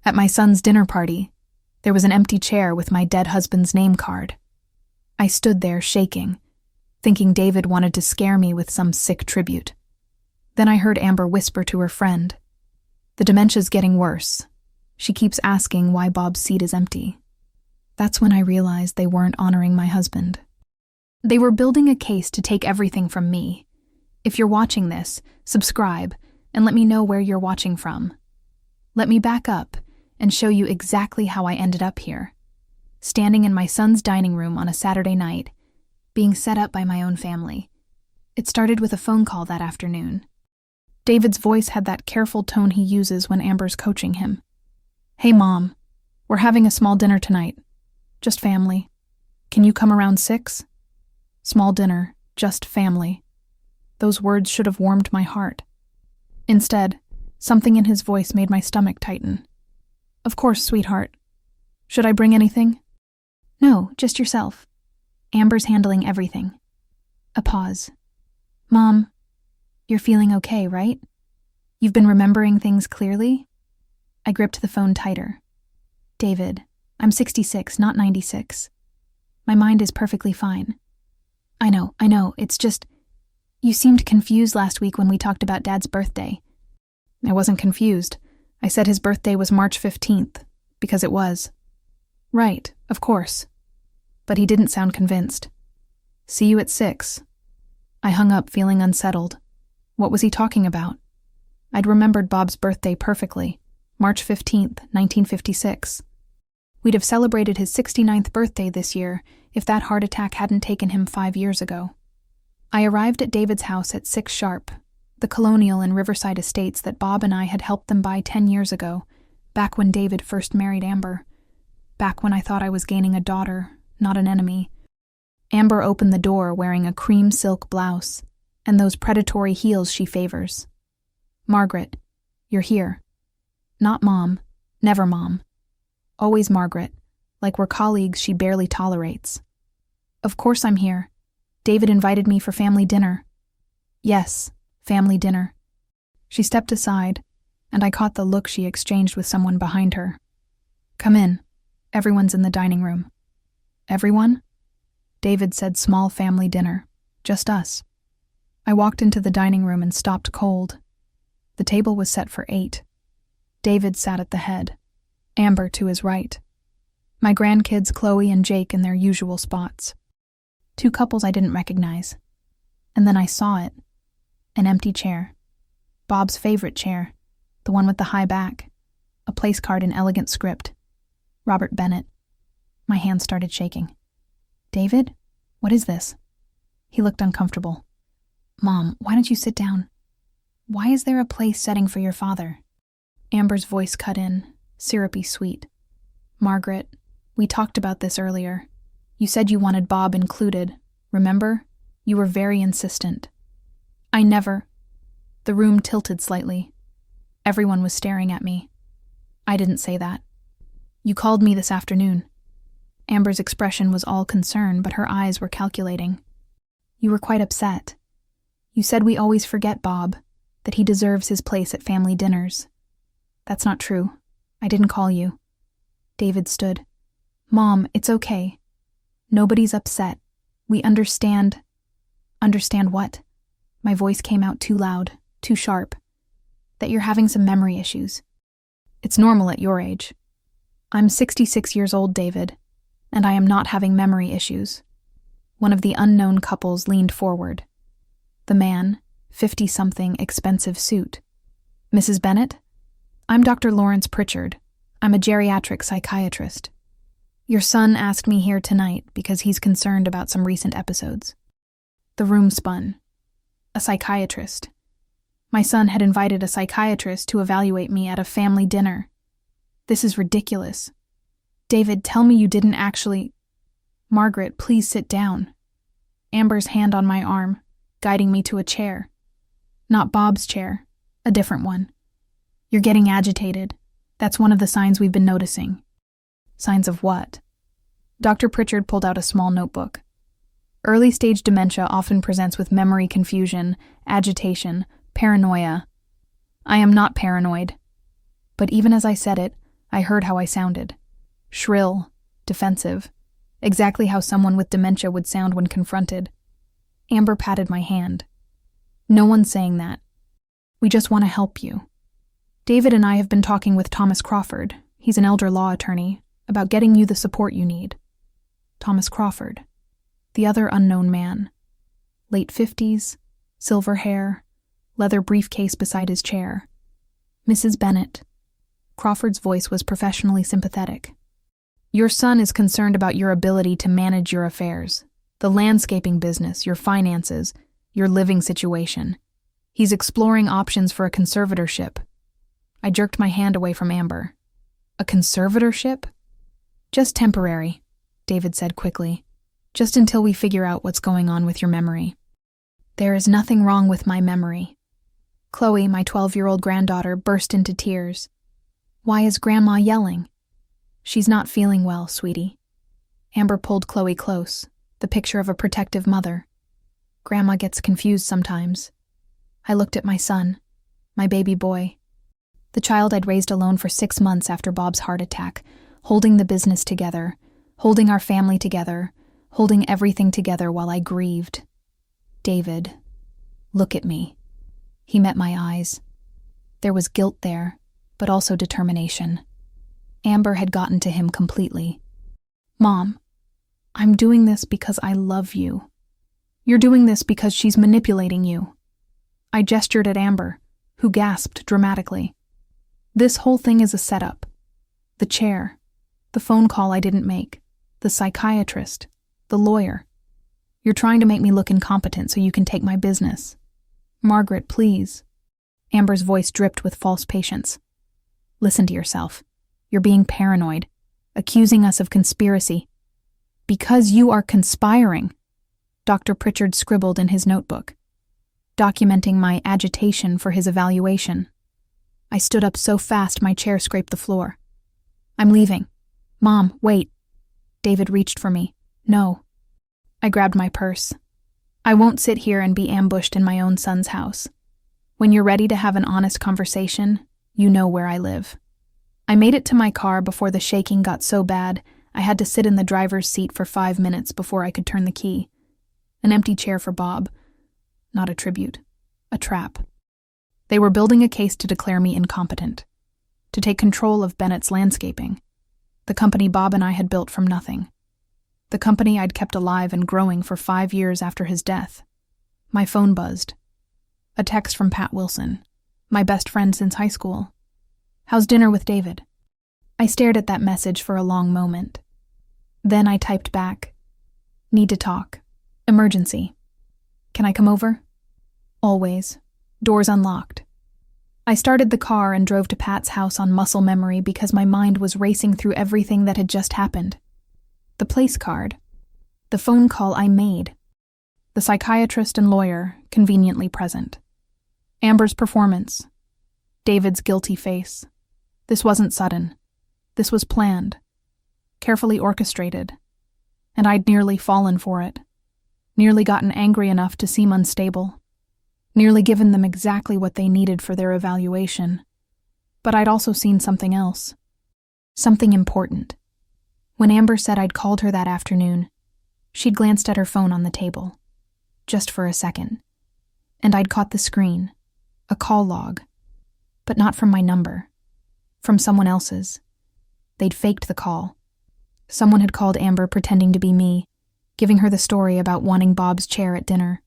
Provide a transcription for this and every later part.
At my son's dinner party, there was an empty chair with my dead husband's name card. I stood there shaking, thinking David wanted to scare me with some sick tribute. Then I heard Amber whisper to her friend, "The dementia's getting worse. She keeps asking why Bob's seat is empty." That's when I realized they weren't honoring my husband. They were building a case to take everything from me. If you're watching this, subscribe and let me know where you're watching from. Let me back up and show you exactly how I ended up here. Standing in my son's dining room on a Saturday night, being set up by my own family. It started with a phone call that afternoon. David's voice had that careful tone he uses when Amber's coaching him. "Hey, Mom, we're having a small dinner tonight. Just family. Can you come around 6? Small dinner, just family." Those words should have warmed my heart. Instead, something in his voice made my stomach tighten. "Of course, sweetheart. Should I bring anything?" "No, just yourself. Amber's handling everything." A pause. "Mom, you're feeling okay, right? You've been remembering things clearly?" I gripped the phone tighter. "David, I'm 66, not 96. My mind is perfectly fine." I know, it's just, you seemed confused last week when we talked about Dad's birthday." I wasn't confused. I said his birthday was March 15th, because it was. "Right, of course." But he didn't sound convinced. "See you at 6. I hung up feeling unsettled. What was he talking about? I'd remembered Bob's birthday perfectly, March 15th, 1956. We'd have celebrated his 69th birthday this year if that heart attack hadn't taken him 5 years ago. I arrived at David's house at 6 sharp, the colonial in Riverside Estates that Bob and I had helped them buy 10 years ago, back when David first married Amber. Back when I thought I was gaining a daughter, not an enemy. Amber opened the door wearing a cream silk blouse and those predatory heels she favors. "Margaret, you're here." Not Mom, never Mom. Always Margaret, like we're colleagues she barely tolerates. "Of course I'm here. David invited me for family dinner." "Yes, family dinner." She stepped aside, and I caught the look she exchanged with someone behind her. "Come in. Everyone's in the dining room." "Everyone?" David said small family dinner. Just us. I walked into the dining room and stopped cold. The table was set for 8. David sat at the head. Amber to his right. My grandkids Chloe and Jake in their usual spots. 2 couples I didn't recognize. And then I saw it. An empty chair. Bob's favorite chair. The one with the high back. A place card in elegant script. Robert Bennett. My hand started shaking. "David? What is this?" He looked uncomfortable. "Mom, why don't you sit down? Why is there a place setting for your father?" Amber's voice cut in, syrupy sweet. "Margaret, we talked about this earlier. You said you wanted Bob included. Remember? You were very insistent." "I never." The room tilted slightly. Everyone was staring at me. "I didn't say that. You called me this afternoon." Amber's expression was all concern, but her eyes were calculating. "You were quite upset. You said we always forget Bob, that he deserves his place at family dinners." "That's not true. I didn't call you." David stood. "Mom, it's okay. Nobody's upset. We understand." "Understand what?" My voice came out too loud, too sharp. "That you're having some memory issues. It's normal at your age. I'm 66 years old, David, and I am not having memory issues." One of the unknown couples leaned forward. The man, 50-something, expensive suit. "Mrs. Bennett? I'm Dr. Lawrence Pritchard. I'm a geriatric psychiatrist. Your son asked me here tonight because he's concerned about some recent episodes." The room spun. A psychiatrist. My son had invited a psychiatrist to evaluate me at a family dinner. This is ridiculous. "David, tell me you didn't actually—" "Margaret, please sit down." Amber's hand on my arm, guiding me to a chair. Not Bob's chair, a different one. "You're getting agitated. That's one of the signs we've been noticing." "Signs of what?" Dr. Pritchard pulled out a small notebook. "Early-stage dementia often presents with memory confusion, agitation, paranoia." I am not paranoid. But even as I said it, I heard how I sounded. Shrill, defensive, exactly how someone with dementia would sound when confronted. Amber patted my hand. No one's saying that. We just want to help you. David and I have been talking with Thomas Crawford, he's an elder law attorney, about getting you the support you need. Thomas Crawford, the other unknown man. Late 50s, silver hair, leather briefcase beside his chair. Mrs. Bennett. Crawford's voice was professionally sympathetic. Your son is concerned about your ability to manage your affairs, the landscaping business, your finances, your living situation. He's exploring options for a conservatorship. I jerked my hand away from Amber. A conservatorship? Just temporary, David said quickly. Just until we figure out what's going on with your memory. There is nothing wrong with my memory. Chloe, my 12-year-old granddaughter, burst into tears. Why is Grandma yelling? She's not feeling well, sweetie. Amber pulled Chloe close, the picture of a protective mother. Grandma gets confused sometimes. I looked at my son, my baby boy. The child I'd raised alone for 6 months after Bob's heart attack, holding the business together, holding our family together, holding everything together while I grieved. David, look at me. He met my eyes. There was guilt there, but also determination. Amber had gotten to him completely. Mom, I'm doing this because I love you. You're doing this because she's manipulating you. I gestured at Amber, who gasped dramatically. This whole thing is a setup. The chair, the phone call I didn't make, the psychiatrist, the lawyer. You're trying to make me look incompetent so you can take my business. Margaret, please. Amber's voice dripped with false patience. Listen to yourself. You're being paranoid, accusing us of conspiracy. Because you are conspiring, Dr. Pritchard scribbled in his notebook, documenting my agitation for his evaluation. I stood up so fast my chair scraped the floor. I'm leaving. Mom, wait. David reached for me. No. I grabbed my purse. I won't sit here and be ambushed in my own son's house. When you're ready to have an honest conversation, you know where I live. I made it to my car before the shaking got so bad I had to sit in the driver's seat for 5 minutes before I could turn the key. An empty chair for Bob. Not a tribute. A trap. They were building a case to declare me incompetent. To take control of Bennett's landscaping. The company Bob and I had built from nothing. The company I'd kept alive and growing for 5 years after his death. My phone buzzed. A text from Pat Wilson, my best friend since high school. How's dinner with David? I stared at that message for a long moment. Then I typed back. Need to talk. Emergency. Can I come over? Always. Doors unlocked. I started the car and drove to Pat's house on muscle memory because my mind was racing through everything that had just happened. The place card. The phone call I made. The psychiatrist and lawyer conveniently present. Amber's performance. David's guilty face. This wasn't sudden. This was planned. Carefully orchestrated. And I'd nearly fallen for it. Nearly gotten angry enough to seem unstable. Nearly given them exactly what they needed for their evaluation. But I'd also seen something else. Something important. When Amber said I'd called her that afternoon, she'd glanced at her phone on the table. Just for a second. And I'd caught the screen. A call log. But not from my number. From someone else's. They'd faked the call. Someone had called Amber pretending to be me, giving her the story about wanting Bob's chair at dinner.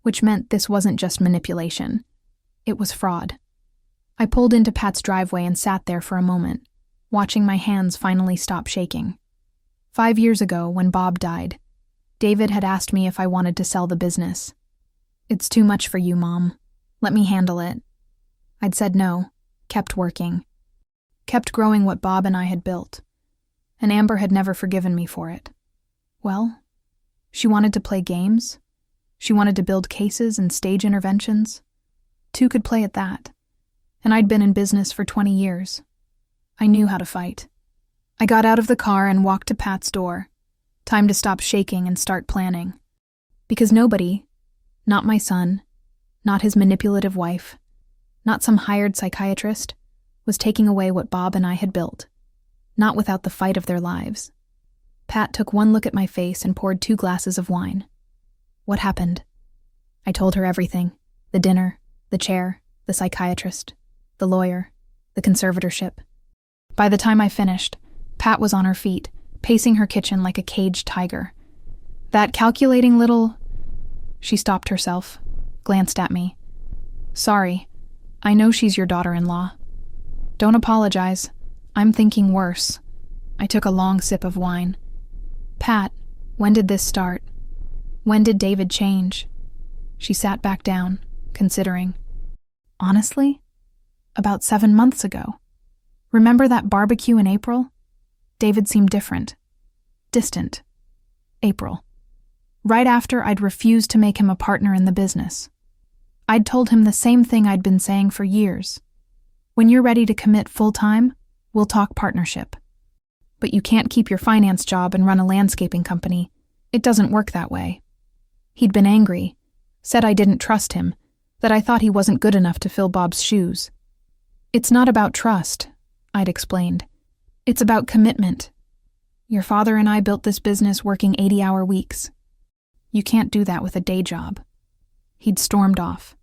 Which meant this wasn't just manipulation. It was fraud. I pulled into Pat's driveway and sat there for a moment, watching my hands finally stop shaking. 5 years ago, when Bob died, David had asked me if I wanted to sell the business. It's too much for you, Mom. Let me handle it. I'd said no, kept working. Kept growing what Bob and I had built. And Amber had never forgiven me for it. Well, she wanted to play games. She wanted to build cases and stage interventions. Two could play at that. And I'd been in business for 20 years. I knew how to fight. I got out of the car and walked to Pat's door. Time to stop shaking and start planning. Because nobody, not my son, not his manipulative wife, not some hired psychiatrist, was taking away what Bob and I had built, not without the fight of their lives. Pat took one look at my face and poured 2 glasses of wine. What happened? I told her everything. The dinner, the chair, the psychiatrist, the lawyer, the conservatorship. By the time I finished, Pat was on her feet, pacing her kitchen like a caged tiger. That calculating little... She stopped herself, glanced at me. Sorry, I know she's your daughter-in-law. Don't apologize. I'm thinking worse. I took a long sip of wine. Pat, when did this start? When did David change? She sat back down, considering. Honestly? About 7 months ago. Remember that barbecue in April? David seemed different. Distant. April. Right after I'd refused to make him a partner in the business. I'd told him the same thing I'd been saying for years. When you're ready to commit full-time, we'll talk partnership. But you can't keep your finance job and run a landscaping company. It doesn't work that way. He'd been angry, said I didn't trust him, that I thought he wasn't good enough to fill Bob's shoes. It's not about trust, I'd explained. It's about commitment. Your father and I built this business working 80-hour weeks. You can't do that with a day job. He'd stormed off,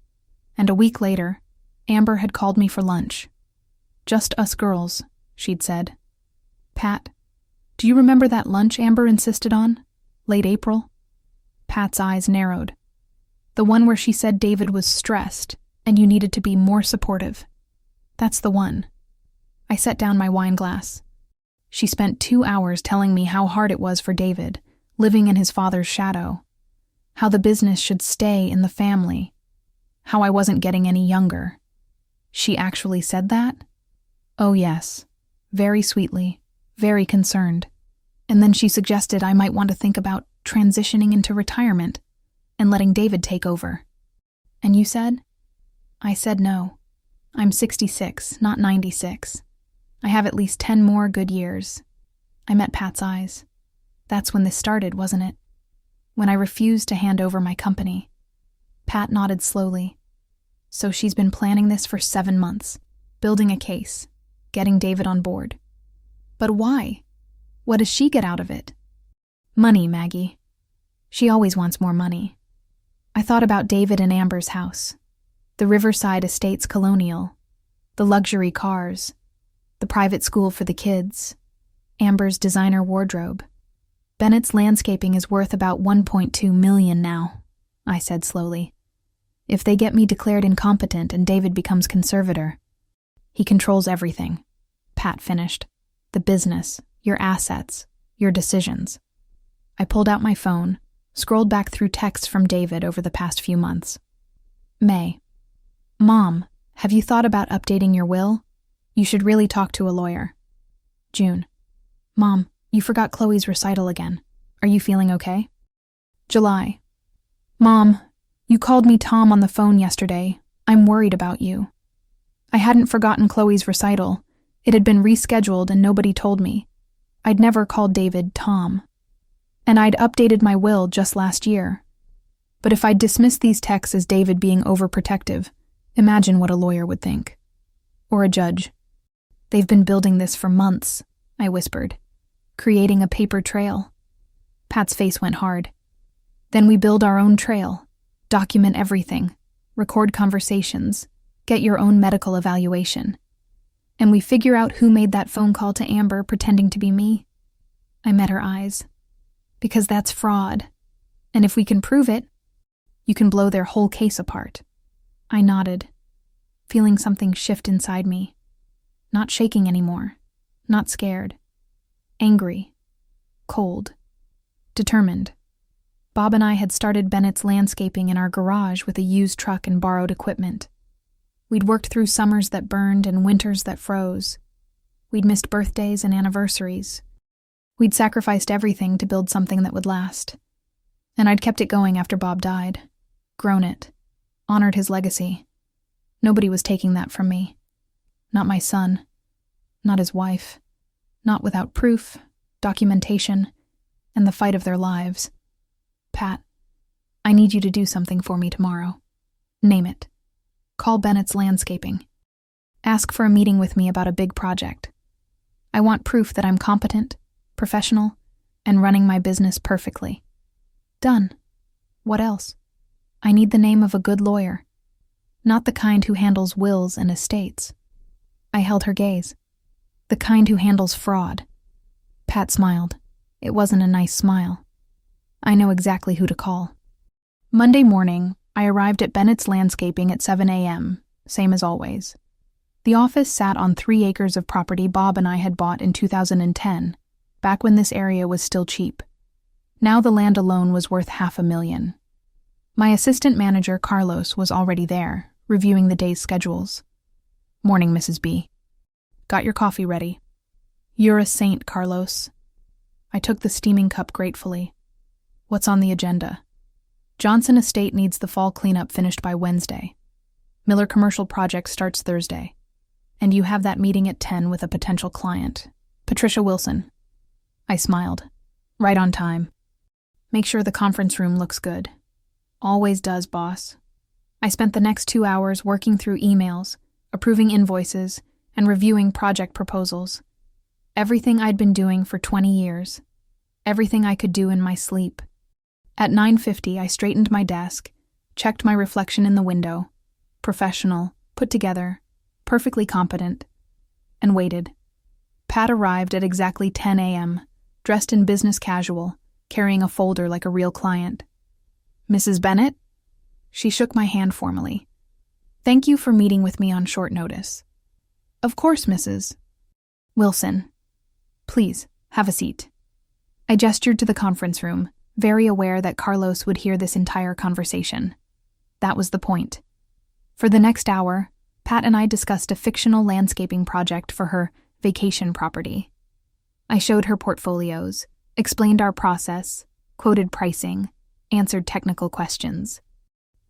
and a week later, Amber had called me for lunch. Just us girls, she'd said. Pat, do you remember that lunch Amber insisted on? Late April? Pat's eyes narrowed. The one where she said David was stressed and you needed to be more supportive. That's the one. I set down my wine glass. She spent 2 hours telling me how hard it was for David, living in his father's shadow. How the business should stay in the family. How I wasn't getting any younger. She actually said that? Oh yes, very sweetly, very concerned. And then she suggested I might want to think about transitioning into retirement and letting David take over. And you said? I said no. I'm 66, not 96. I have at least 10 more good years. I met Pat's eyes. That's when this started, wasn't it? When I refused to hand over my company. Pat nodded slowly. So she's been planning this for 7 months, building a case, getting David on board. But why? What does she get out of it? Money, Maggie. She always wants more money. I thought about David and Amber's house, the Riverside Estates Colonial, the luxury cars, the private school for the kids, Amber's designer wardrobe. Bennett's landscaping is worth about $1.2 million now, I said slowly. If they get me declared incompetent and David becomes conservator. He controls everything, Pat finished. The business, your assets, your decisions. I pulled out my phone, scrolled back through texts from David over the past few months. May. Mom, have you thought about updating your will? You should really talk to a lawyer. June. Mom, you forgot Chloe's recital again. Are you feeling okay? July. Mom, you called me Tom on the phone yesterday. I'm worried about you. I hadn't forgotten Chloe's recital. It had been rescheduled and nobody told me. I'd never called David Tom. And I'd updated my will just last year. But if I'd dismissed these texts as David being overprotective, imagine what a lawyer would think. Or a judge. They've been building this for months, I whispered. Creating a paper trail. Pat's face went hard. Then we build our own trail, document everything, record conversations, get your own medical evaluation. And we figure out who made that phone call to Amber pretending to be me. I met her eyes. Because that's fraud. And if we can prove it, you can blow their whole case apart. I nodded, feeling something shift inside me. Not shaking anymore, not scared. Angry, cold, determined. Bob and I had started Bennett's landscaping in our garage with a used truck and borrowed equipment. We'd worked through summers that burned and winters that froze. We'd missed birthdays and anniversaries. We'd sacrificed everything to build something that would last. And I'd kept it going after Bob died, grown it, honored his legacy. Nobody was taking that from me. Not my son, not his wife, not without proof, documentation, and the fight of their lives. Pat, I need you to do something for me tomorrow. Name it. Call Bennett's Landscaping. Ask for a meeting with me about a big project. I want proof that I'm competent, professional, and running my business perfectly. Done. What else? I need the name of a good lawyer, not the kind who handles wills and estates. I held her gaze. The kind who handles fraud. Pat smiled. It wasn't a nice smile. I know exactly who to call. Monday morning, I arrived at Bennett's Landscaping at 7 a.m., same as always. The office sat on 3 acres of property Bob and I had bought in 2010, back when this area was still cheap. Now the land alone was worth $500,000. My assistant manager, Carlos, was already there, reviewing the day's schedules. Morning, Mrs. B. Got your coffee ready. You're a saint, Carlos. I took the steaming cup gratefully. What's on the agenda? Johnson Estate needs the fall cleanup finished by Wednesday. Miller Commercial Project starts Thursday. And you have that meeting at 10 with a potential client, Patricia Wilson. I smiled. Right on time. Make sure the conference room looks good. Always does, boss. I spent the next 2 hours working through emails, approving invoices, and reviewing project proposals. Everything I'd been doing for 20 years. Everything I could do in my sleep. At 9:50, I straightened my desk, checked my reflection in the window. Professional, put together, perfectly competent, and waited. Pat arrived at exactly 10 a.m., dressed in business casual, carrying a folder like a real client. Mrs. Bennett? She shook my hand formally. Thank you for meeting with me on short notice. Of course, Mrs. Wilson. Please, have a seat. I gestured to the conference room, very aware that Carlos would hear this entire conversation. That was the point. For the next hour, Pat and I discussed a fictional landscaping project for her vacation property. I showed her portfolios, explained our process, quoted pricing, answered technical questions.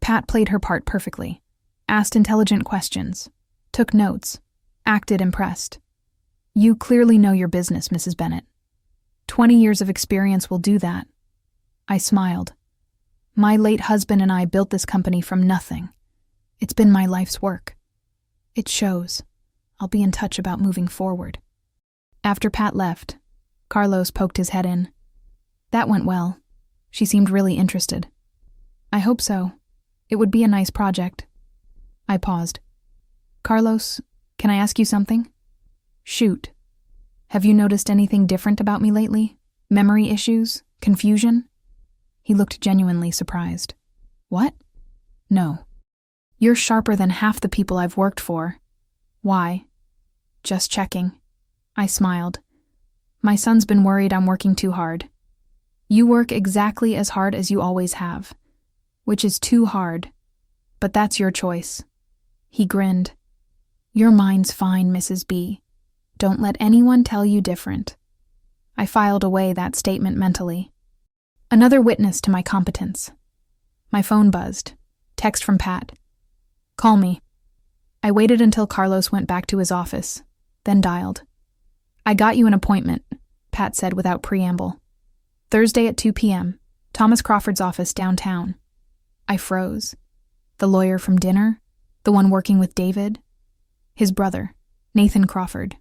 Pat played her part perfectly, asked intelligent questions, took notes, acted impressed. You clearly know your business, Mrs. Bennett. 20 years of experience will do that. I smiled. My late husband and I built this company from nothing. It's been my life's work. It shows. I'll be in touch about moving forward. After Pat left, Carlos poked his head in. That went well. She seemed really interested. I hope so. It would be a nice project. I paused. Carlos, can I ask you something? Shoot. Have you noticed anything different about me lately? Memory issues? Confusion? He looked genuinely surprised. What? No. You're sharper than half the people I've worked for. Why? Just checking. I smiled. My son's been worried I'm working too hard. You work exactly as hard as you always have, which is too hard, but that's your choice. He grinned. Your mind's fine, Mrs. B. Don't let anyone tell you different. I filed away that statement mentally. Another witness to my competence. My phone buzzed. Text from Pat. Call me. I waited until Carlos went back to his office, then dialed. I got you an appointment, Pat said without preamble. Thursday at 2 p.m., Thomas Crawford's office downtown. I froze. The lawyer from dinner? The one working with David? His brother, Nathan Crawford.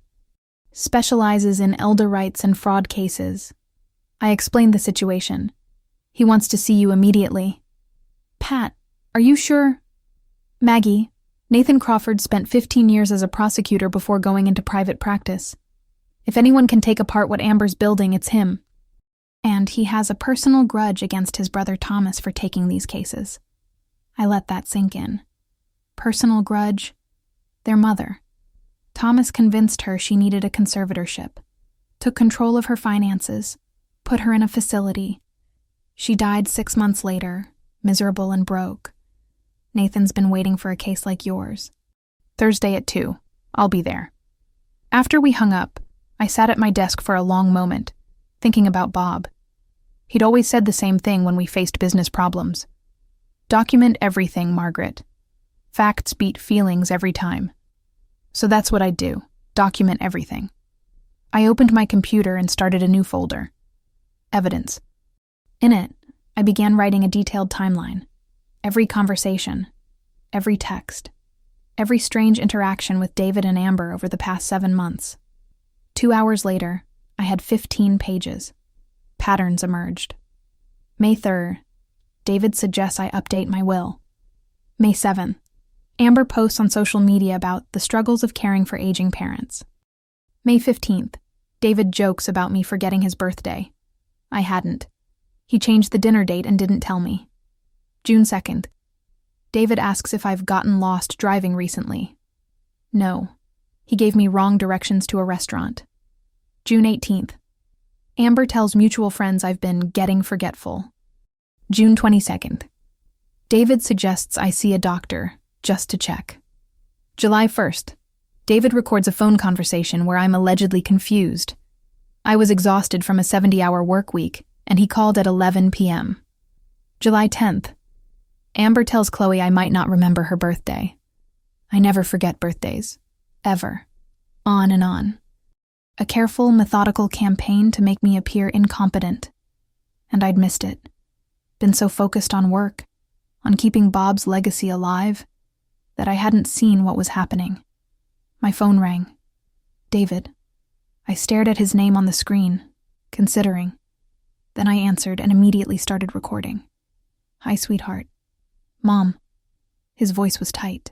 Specializes in elder rights and fraud cases. I explained the situation. He wants to see you immediately. Pat, are you sure? Maggie, Nathan Crawford spent 15 years as a prosecutor before going into private practice. If anyone can take apart what Amber's building, it's him. And he has a personal grudge against his brother Thomas for taking these cases. I let that sink in. Personal grudge? Their mother. Thomas convinced her she needed a conservatorship, took control of her finances, put her in a facility. She died 6 months later, miserable and broke. Nathan's been waiting for a case like yours. Thursday at 2. I'll be there. After we hung up, I sat at my desk for a long moment, thinking about Bob. He'd always said the same thing when we faced business problems. Document everything, Margaret. Facts beat feelings every time. So that's what I'd do, document everything. I opened my computer and started a new folder. Evidence. In it, I began writing a detailed timeline. Every conversation. Every text. Every strange interaction with David and Amber over the past 7 months. 2 hours later, I had 15 pages. Patterns emerged. May 3rd, David suggests I update my will. May 7th, Amber posts on social media about the struggles of caring for aging parents. May 15th, David jokes about me forgetting his birthday. I hadn't. He changed the dinner date and didn't tell me. June 2nd, David asks if I've gotten lost driving recently. No. He gave me wrong directions to a restaurant. June 18th, Amber tells mutual friends I've been getting forgetful. June 22nd, David suggests I see a doctor, just to check. July 1st, David records a phone conversation where I'm allegedly confused. I was exhausted from a 70-hour work week, and he called at 11 p.m. July 10th, Amber tells Chloe I might not remember her birthday. I never forget birthdays. Ever. On and on. A careful, methodical campaign to make me appear incompetent. And I'd missed it. Been so focused on work, on keeping Bob's legacy alive, that I hadn't seen what was happening. My phone rang. David. I stared at his name on the screen, considering. Then I answered and immediately started recording. Hi, sweetheart. Mom. His voice was tight.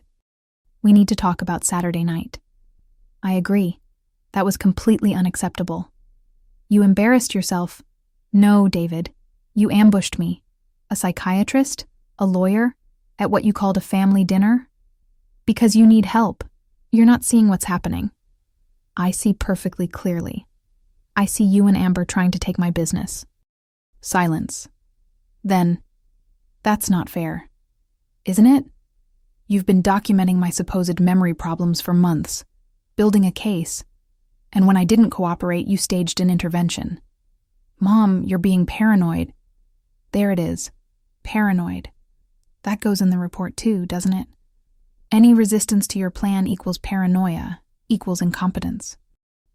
We need to talk about Saturday night. I agree. That was completely unacceptable. You embarrassed yourself. No, David. You ambushed me. A psychiatrist? A lawyer? At what you called a family dinner? Because you need help. You're not seeing what's happening. I see perfectly clearly. I see you and Amber trying to take my business. Silence. Then, that's not fair. Isn't it? You've been documenting my supposed memory problems for months, building a case, and when I didn't cooperate, you staged an intervention. Mom, you're being paranoid. There it is. Paranoid. That goes in the report too, doesn't it? Any resistance to your plan equals paranoia, equals incompetence.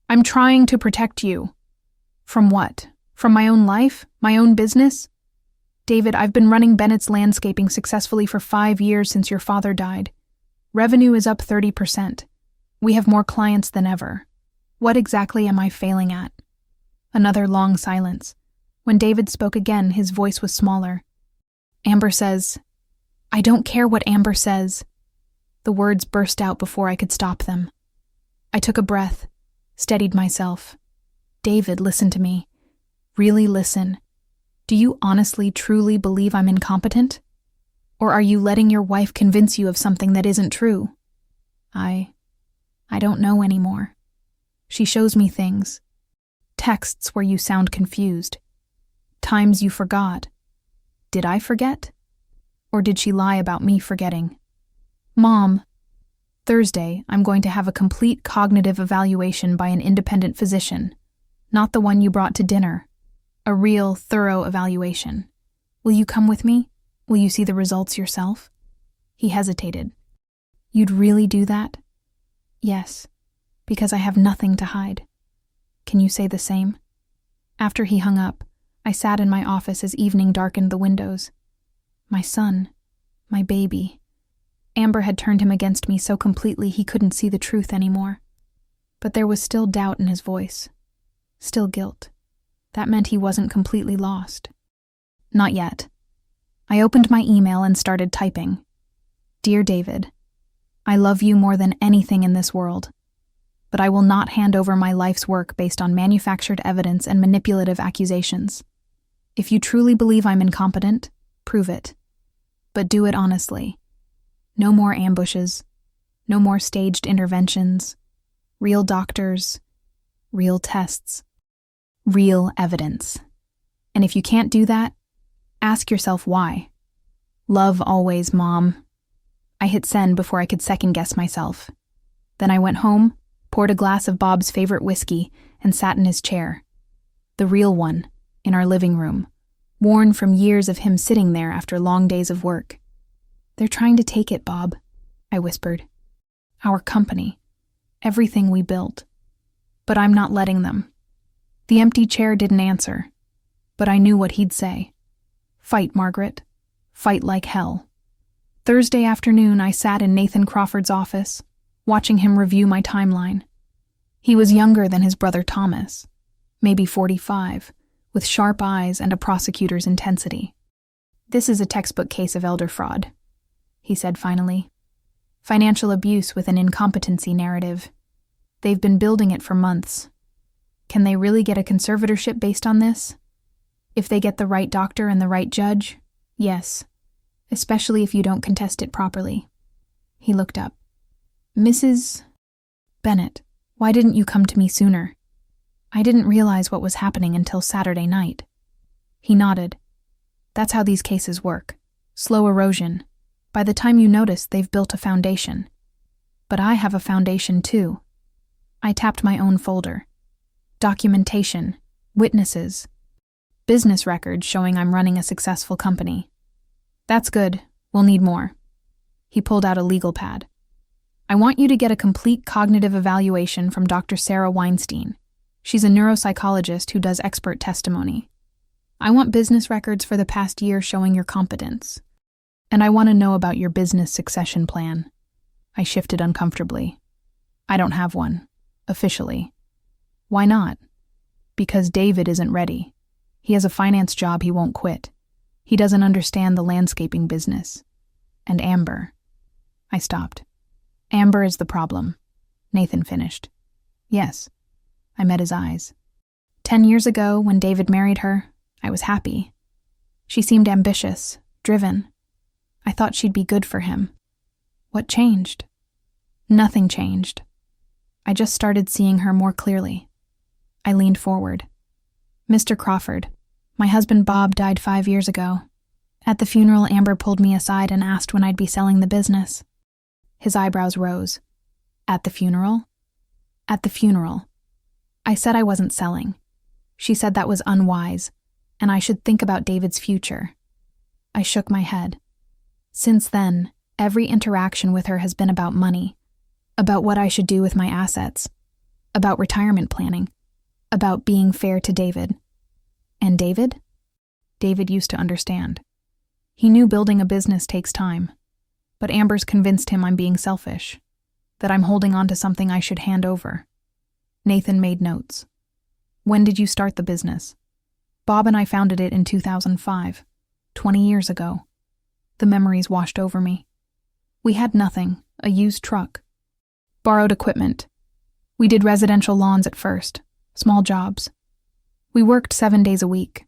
I'm trying to protect you. From what? From my own life? My own business? David, I've been running Bennett's Landscaping successfully for 5 years since your father died. Revenue is up 30%. We have more clients than ever. What exactly am I failing at? Another long silence. When David spoke again, his voice was smaller. Amber says, I don't care what Amber says. The words burst out before I could stop them. I took a breath, steadied myself. David, listen to me. Really listen. Do you honestly, truly believe I'm incompetent? Or are you letting your wife convince you of something that isn't true? I don't know anymore. She shows me things. Texts where you sound confused. Times you forgot. Did I forget? Or did she lie about me forgetting? Mom, Thursday, I'm going to have a complete cognitive evaluation by an independent physician, not the one you brought to dinner. A real, thorough evaluation. Will you come with me? Will you see the results yourself? He hesitated. You'd really do that? Yes, because I have nothing to hide. Can you say the same? After he hung up, I sat in my office as evening darkened the windows. My son, my baby. Amber had turned him against me so completely he couldn't see the truth anymore. But there was still doubt in his voice. Still guilt. That meant he wasn't completely lost. Not yet. I opened my email and started typing. Dear David, I love you more than anything in this world, but I will not hand over my life's work based on manufactured evidence and manipulative accusations. If you truly believe I'm incompetent, prove it. But do it honestly. No more ambushes. No more staged interventions. Real doctors. Real tests. Real evidence. And if you can't do that, ask yourself why. Love always, Mom. I hit send before I could second-guess myself. Then I went home, poured a glass of Bob's favorite whiskey, and sat in his chair. The real one, in our living room, worn from years of him sitting there after long days of work. They're trying to take it, Bob, I whispered. Our company. Everything we built. But I'm not letting them. The empty chair didn't answer, but I knew what he'd say. Fight, Margaret. Fight like hell. Thursday afternoon, I sat in Nathan Crawford's office, watching him review my timeline. He was younger than his brother Thomas, maybe 45, with sharp eyes and a prosecutor's intensity. "This is a textbook case of elder fraud," he said finally. "Financial abuse with an incompetency narrative. They've been building it for months. Can they really get a conservatorship based on this? If they get the right doctor and the right judge, yes. Especially if you don't contest it properly." He looked up. "Mrs. Bennett, why didn't you come to me sooner? I didn't realize what was happening until Saturday night." He nodded. "That's how these cases work. Slow erosion. By the time you notice, they've built a foundation. But I have a foundation too." I tapped my own folder. Documentation, witnesses, business records showing I'm running a successful company. "That's good. We'll need more." He pulled out a legal pad. "I want you to get a complete cognitive evaluation from Dr. Sarah Weinstein. She's a neuropsychologist who does expert testimony. I want business records for the past year showing your competence. And I want to know about your business succession plan." I shifted uncomfortably. "I don't have one, officially." "Why not?" "Because David isn't ready. He has a finance job he won't quit. He doesn't understand the landscaping business. And Amber." I stopped. "Amber is the problem," Nathan finished. "Yes." I met his eyes. 10 years ago, when David married her, I was happy. She seemed ambitious, driven. I thought she'd be good for him. What changed? Nothing changed. I just started seeing her more clearly. I leaned forward. "Mr. Crawford, my husband Bob died 5 years ago. At the funeral, Amber pulled me aside and asked when I'd be selling the business." His eyebrows rose. "At the funeral?" "At the funeral. I said I wasn't selling. She said that was unwise, and I should think about David's future." I shook my head. Since then, every interaction with her has been about money, about what I should do with my assets, about retirement planning, about being fair to David. And David? David used to understand. He knew building a business takes time, but Amber's convinced him I'm being selfish, that I'm holding on to something I should hand over. Nathan made notes. "When did you start the business?" "Bob and I founded it in 2005, 20 years ago." The memories washed over me. "We had nothing, a used truck. Borrowed equipment. We did residential lawns at first, small jobs. We worked 7 days a week."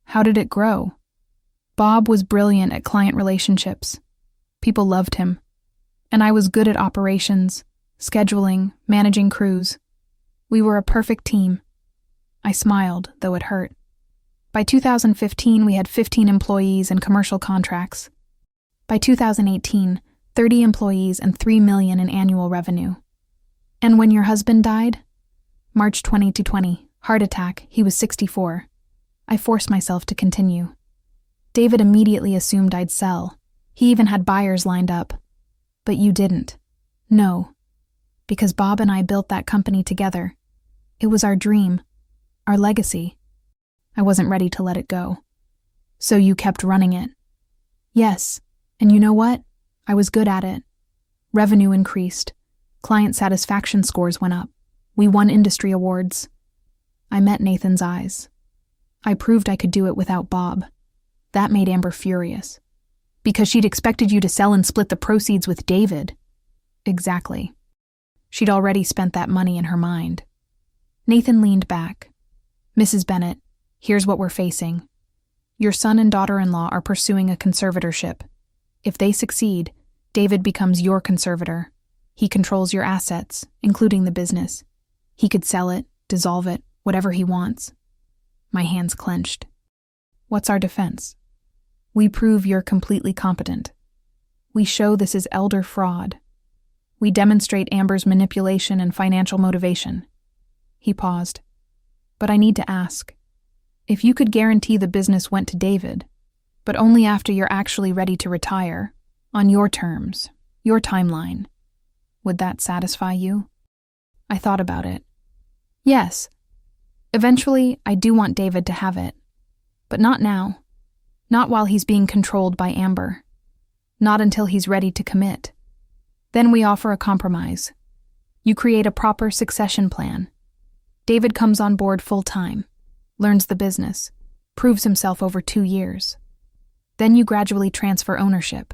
"How did it grow?" "Bob was brilliant at client relationships. People loved him. And I was good at operations, scheduling, managing crews. We were a perfect team." I smiled, though it hurt. By 2015, we had 15 employees and commercial contracts. By 2018, 30 employees and $3 million in annual revenue. "And when your husband died?" "March 2020, heart attack, he was 64. I forced myself to continue. David immediately assumed I'd sell. He even had buyers lined up. But you didn't." "No. Because Bob and I built that company together. It was our dream, our legacy. I wasn't ready to let it go." "So you kept running it?" "Yes. And you know what? I was good at it. Revenue increased. Client satisfaction scores went up. We won industry awards." I met Nathan's eyes. "I proved I could do it without Bob." That made Amber furious. "Because she'd expected you to sell and split the proceeds with David." "Exactly. She'd already spent that money in her mind." Nathan leaned back. "Mrs. Bennett, here's what we're facing. Your son and daughter-in-law are pursuing a conservatorship. If they succeed, David becomes your conservator. He controls your assets, including the business. He could sell it, dissolve it, whatever he wants." My hands clenched. "What's our defense?" "We prove you're completely competent. We show this is elder fraud. We demonstrate Amber's manipulation and financial motivation." He paused. "But I need to ask. If you could guarantee the business went to David, but only after you're actually ready to retire, on your terms, your timeline, would that satisfy you?" I thought about it. "Yes. Eventually, I do want David to have it. But not now. Not while he's being controlled by Amber. Not until he's ready to commit. Then we offer a compromise. You create a proper succession plan. David comes on board full-time, learns the business, proves himself over 2 years. Then you gradually transfer ownership.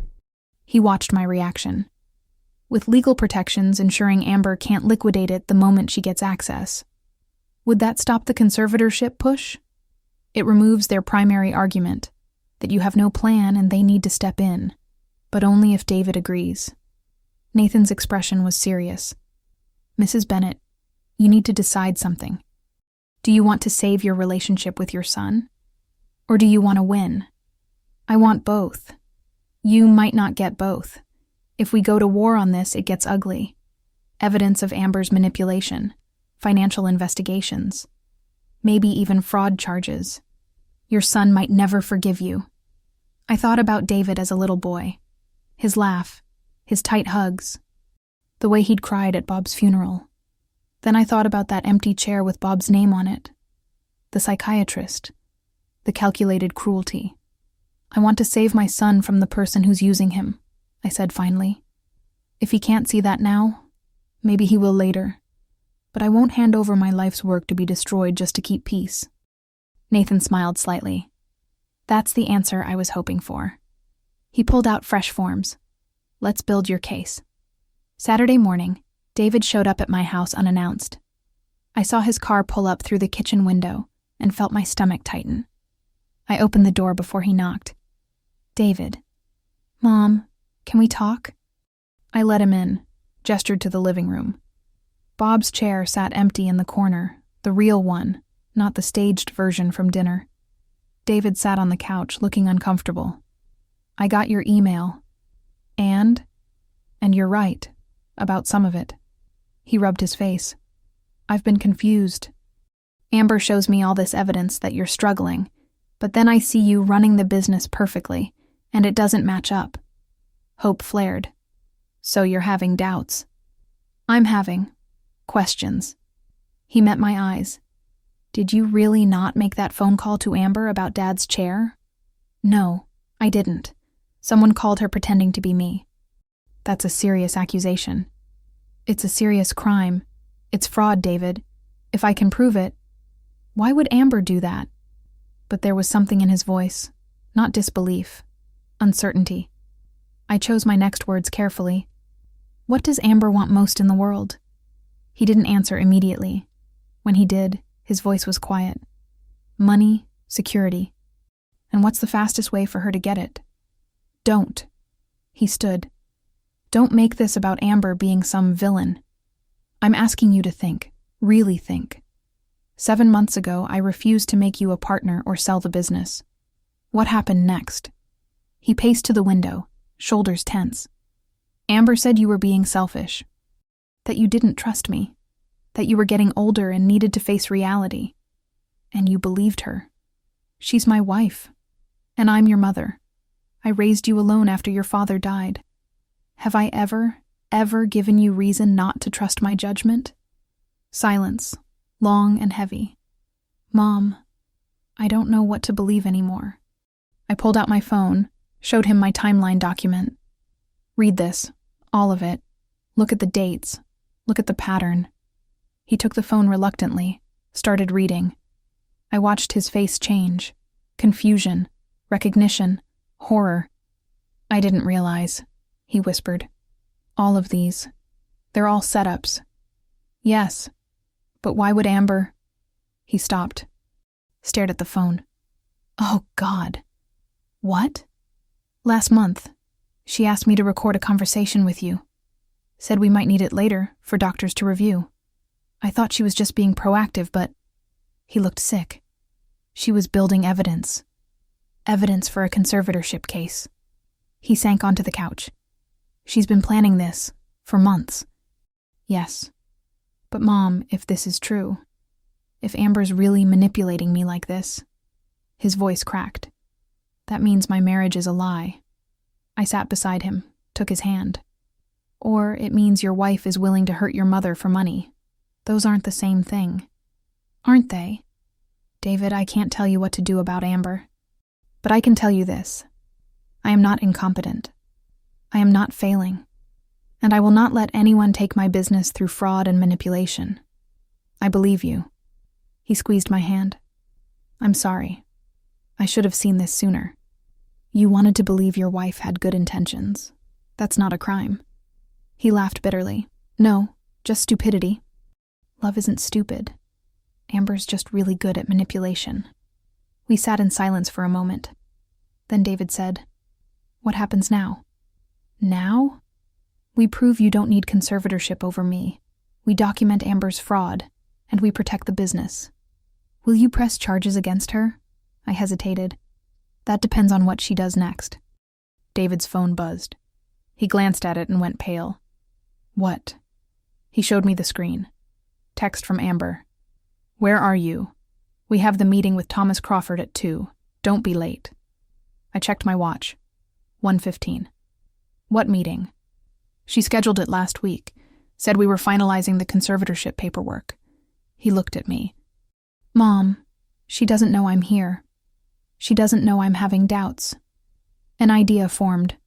He watched my reaction. With legal protections ensuring Amber can't liquidate it the moment she gets access. Would that stop the conservatorship push? It removes their primary argument, that you have no plan and they need to step in, but only if David agrees. Nathan's expression was serious. Mrs. Bennett, you need to decide something. Do you want to save your relationship with your son? Or do you want to win? I want both. You might not get both. If we go to war on this, it gets ugly. Evidence of Amber's manipulation, financial investigations, maybe even fraud charges. Your son might never forgive you. I thought about David as a little boy. His laugh, his tight hugs, the way he'd cried at Bob's funeral. Then I thought about that empty chair with Bob's name on it. The psychiatrist. The calculated cruelty. I want to save my son from the person who's using him, I said finally. If he can't see that now, maybe he will later. But I won't hand over my life's work to be destroyed just to keep peace. Nathan smiled slightly. That's the answer I was hoping for. He pulled out fresh forms. Let's build your case. Saturday morning, David showed up at my house unannounced. I saw his car pull up through the kitchen window and felt my stomach tighten. I opened the door before he knocked. David. Mom, can we talk? I let him in, gestured to the living room. Bob's chair sat empty in the corner, the real one, not the staged version from dinner. David sat on the couch, looking uncomfortable. I got your email. And you're right, about some of it. He rubbed his face. I've been confused. Amber shows me all this evidence that you're struggling, but then I see you running the business perfectly, and it doesn't match up. Hope flared. So you're having doubts. I'm having questions. He met my eyes. Did you really not make that phone call to Amber about Dad's chair? No, I didn't. Someone called her pretending to be me. That's a serious accusation. It's a serious crime. It's fraud, David. If I can prove it, why would Amber do that? But there was something in his voice, not disbelief, uncertainty. I chose my next words carefully. What does Amber want most in the world? He didn't answer immediately. When he did, his voice was quiet. Money, security. And what's the fastest way for her to get it? Don't. He stood. Don't make this about Amber being some villain. I'm asking you to think, really think. 7 months ago, I refused to make you a partner or sell the business. What happened next? He paced to the window, shoulders tense. Amber said you were being selfish, that you didn't trust me, that you were getting older and needed to face reality. And you believed her. She's my wife, and I'm your mother. I raised you alone after your father died. Have I ever given you reason not to trust my judgment? Silence, long and heavy. Mom, I don't know what to believe anymore. I pulled out my phone, showed him my timeline document. Read this, all of it. Look at the dates. Look at the pattern. He took the phone reluctantly, started reading. I watched his face change. Confusion, recognition, horror. I didn't realize, he whispered. All of these. They're all setups. Yes, but why would Amber? He stopped, stared at the phone. Oh, God. What? Last month, she asked me to record a conversation with you. Said we might need it later for doctors to review. I thought she was just being proactive, but he looked sick. She was building evidence. Evidence for a conservatorship case. He sank onto the couch. She's been planning this for months. Yes. But Mom, if this is true, if Amber's really manipulating me like this, his voice cracked. That means my marriage is a lie. I sat beside him, took his hand. Or it means your wife is willing to hurt your mother for money. Those aren't the same thing. Aren't they? David, I can't tell you what to do about Amber. But I can tell you this. I am not incompetent. I am not failing, and I will not let anyone take my business through fraud and manipulation. I believe you." He squeezed my hand. "I'm sorry. I should have seen this sooner. You wanted to believe your wife had good intentions. That's not a crime." He laughed bitterly. "No, just stupidity." "Love isn't stupid. Amber's just really good at manipulation." We sat in silence for a moment. Then David said, "What happens now?" "Now? We prove you don't need conservatorship over me. We document Amber's fraud, and we protect the business. Will you press charges against her?" I hesitated. "That depends on what she does next." David's phone buzzed. He glanced at it and went pale. "What?" He showed me the screen. Text from Amber. "Where are you? We have the meeting with Thomas Crawford at 2. Don't be late." I checked my watch. 1:15. "What meeting?" "She scheduled it last week. Said we were finalizing the conservatorship paperwork." He looked at me. "Mom, she doesn't know I'm here. She doesn't know I'm having doubts." An idea formed.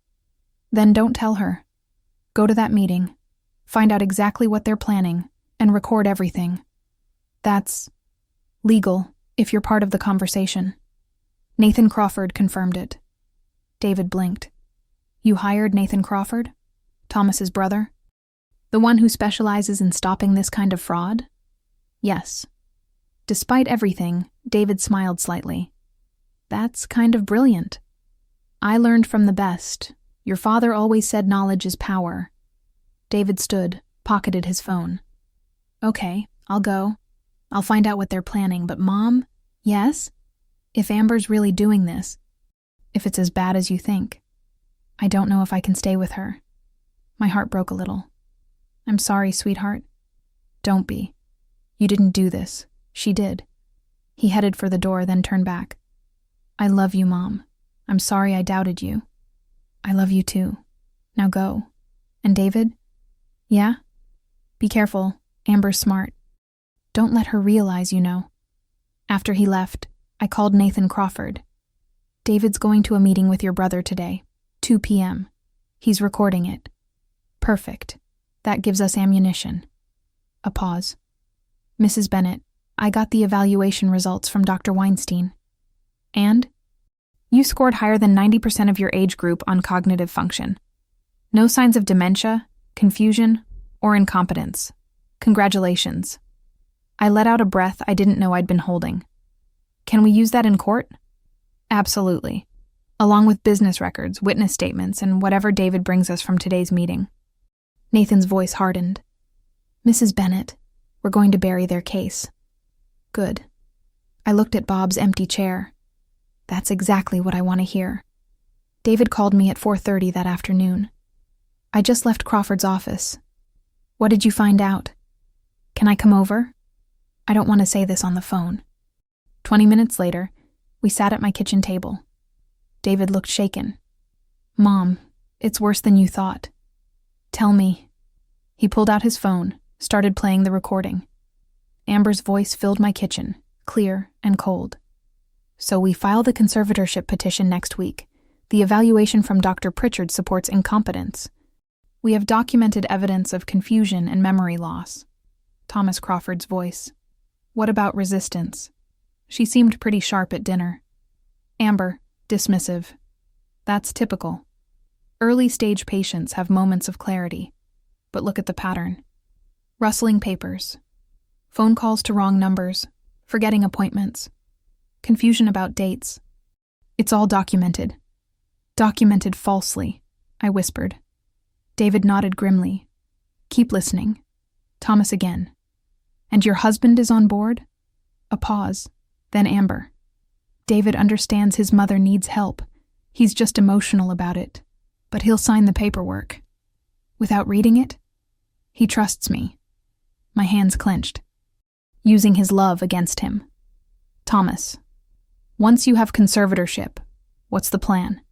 "Then don't tell her. Go to that meeting, find out exactly what they're planning, and record everything. That's legal if you're part of the conversation." Nathan Crawford confirmed it. David blinked. "You hired Nathan Crawford? Thomas's brother? The one who specializes in stopping this kind of fraud?" "Yes." Despite everything, David smiled slightly. "That's kind of brilliant. I learned from the best. Your father always said knowledge is power." David stood, pocketed his phone. "Okay, I'll go. I'll find out what they're planning, but Mom?" "Yes?" "If Amber's really doing this, if it's as bad as you think, I don't know if I can stay with her." My heart broke a little. "I'm sorry, sweetheart." "Don't be. You didn't do this. She did." He headed for the door, then turned back. "I love you, Mom. I'm sorry I doubted you." "I love you too. Now go." "And David?" "Yeah? Be careful. Amber's smart. Don't let her realize you know." After he left, I called Nathan Crawford. "David's going to a meeting with your brother today, 2 p.m. He's recording it." "Perfect. That gives us ammunition." A pause. "Mrs. Bennett, I got the evaluation results from Dr. Weinstein." "And?" "You scored higher than 90% of your age group on cognitive function. No signs of dementia, confusion, or incompetence. Congratulations." I let out a breath I didn't know I'd been holding. "Can we use that in court?" "Absolutely. Along with business records, witness statements, and whatever David brings us from today's meeting." Nathan's voice hardened. "Mrs. Bennett, we're going to bury their case." "Good." I looked at Bob's empty chair. That's exactly what I want to hear. David called me at 4:30 that afternoon. I just left Crawford's office. "What did you find out?" "Can I come over?" I don't want to say this on the phone. 20 minutes later, we sat at my kitchen table. David looked shaken. "Mom, it's worse than you thought." "Tell me." He pulled out his phone, started playing the recording. Amber's voice filled my kitchen, clear and cold. "So we file the conservatorship petition next week. The evaluation from Dr. Pritchard supports incompetence. We have documented evidence of confusion and memory loss." Thomas Crawford's voice. "What about resistance?" She seemed pretty sharp at dinner. Amber, dismissive. "That's typical. Early-stage patients have moments of clarity. But look at the pattern. Rustling papers. Phone calls to wrong numbers. Forgetting appointments. Confusion about dates. It's all documented. Documented falsely," I whispered. David nodded grimly. "Keep listening." Thomas again. "And your husband is on board?" A pause. Then Amber. "David understands his mother needs help. He's just emotional about it. But he'll sign the paperwork." "Without reading it?" "He trusts me." My hands clenched. Using his love against him. "Thomas, once you have conservatorship, what's the plan?"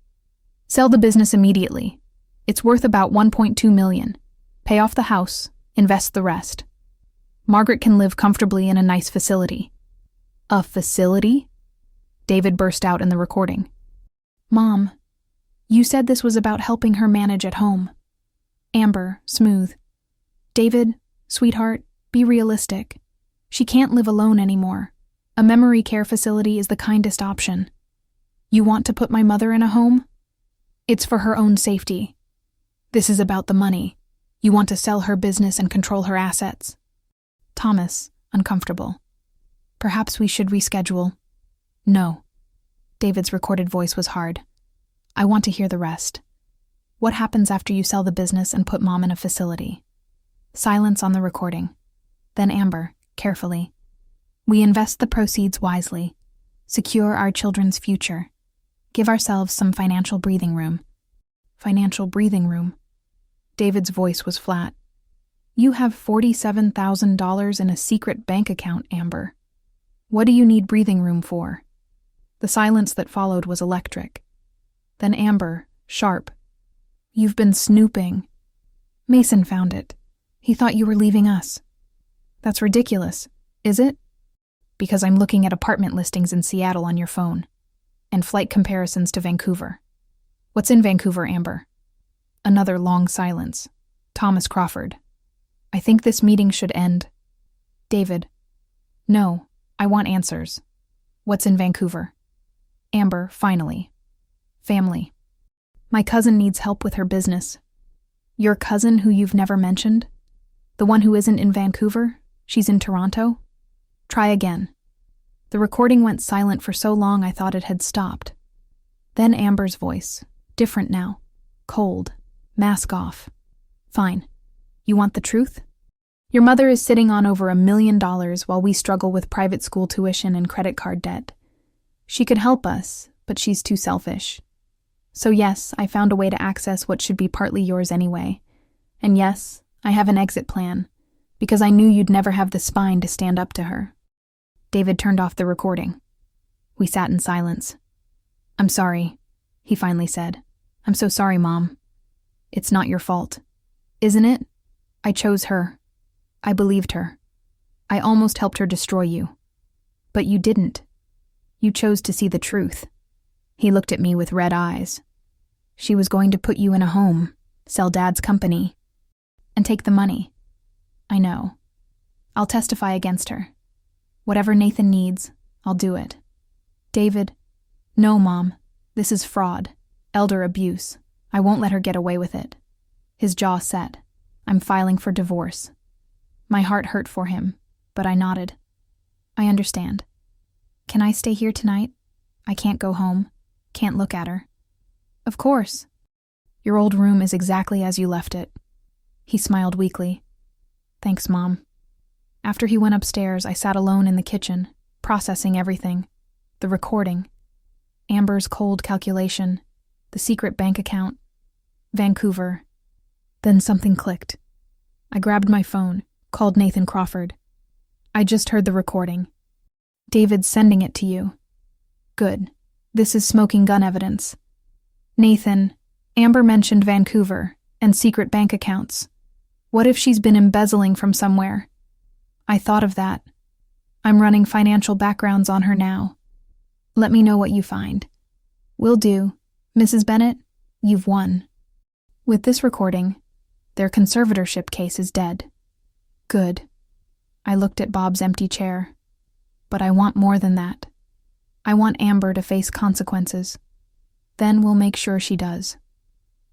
"Sell the business immediately. It's worth about $1.2 million. Pay off the house, invest the rest. Margaret can live comfortably in a nice facility." "A facility?" David burst out in the recording. "Mom, You said this was about helping her manage at home. Amber, smooth. David, sweetheart, be realistic. She can't live alone anymore. A memory care facility is the kindest option. You want to put my mother in a home? It's for her own safety. This is about the money. You want to sell her business and control her assets. Thomas, uncomfortable. Perhaps we should reschedule. No. David's recorded voice was hard. I want to hear the rest. What happens after you sell the business and put Mom in a facility? Silence on the recording. Then Amber, carefully. We invest the proceeds wisely. Secure our children's future. Give ourselves some financial breathing room. Financial breathing room. David's voice was flat. You have $47,000 in a secret bank account, Amber. What do you need breathing room for? The silence that followed was electric. Then Amber, sharp. You've been snooping. Mason found it. He thought you were leaving us. That's ridiculous, is it? Because I'm looking at apartment listings in Seattle on your phone. And flight comparisons to Vancouver. What's in Vancouver, Amber? Another long silence. Thomas Crawford. I think this meeting should end. David. No, I want answers. What's in Vancouver? Amber, finally. Family. My cousin needs help with her business. Your cousin who you've never mentioned? The one who isn't in Vancouver? She's in Toronto? Try again. The recording went silent for so long I thought it had stopped. Then Amber's voice, different now, cold, mask off. Fine. You want the truth? Your mother is sitting on over $1 million while we struggle with private school tuition and credit card debt. She could help us, but she's too selfish. So yes, I found a way to access what should be partly yours anyway. And yes, I have an exit plan, because I knew you'd never have the spine to stand up to her. David turned off the recording. We sat in silence. I'm sorry, he finally said. I'm so sorry, Mom. It's not your fault. Isn't it? I chose her. I believed her. I almost helped her destroy you. But you didn't. You chose to see the truth. He looked at me with red eyes. She was going to put you in a home, sell Dad's company, and take the money. I know. I'll testify against her. Whatever Nathan needs, I'll do it. David, no, Mom. This is fraud. Elder abuse. I won't let her get away with it. His jaw set. I'm filing for divorce. My heart hurt for him, but I nodded. I understand. Can I stay here tonight? I can't go home. Can't look at her. Of course. Your old room is exactly as you left it. He smiled weakly. Thanks, Mom. After he went upstairs, I sat alone in the kitchen, processing everything. The recording. Amber's cold calculation. The secret bank account. Vancouver. Then something clicked. I grabbed my phone, called Nathan Crawford. I just heard the recording. David's sending it to you. Good. This is smoking gun evidence. Nathan, Amber mentioned Vancouver and secret bank accounts. What if she's been embezzling from somewhere? I thought of that. I'm running financial backgrounds on her now. Let me know what you find. Will do. Mrs. Bennett, you've won. With this recording, their conservatorship case is dead. Good. I looked at Bob's empty chair. But I want more than that. I want Amber to face consequences. Then we'll make sure she does.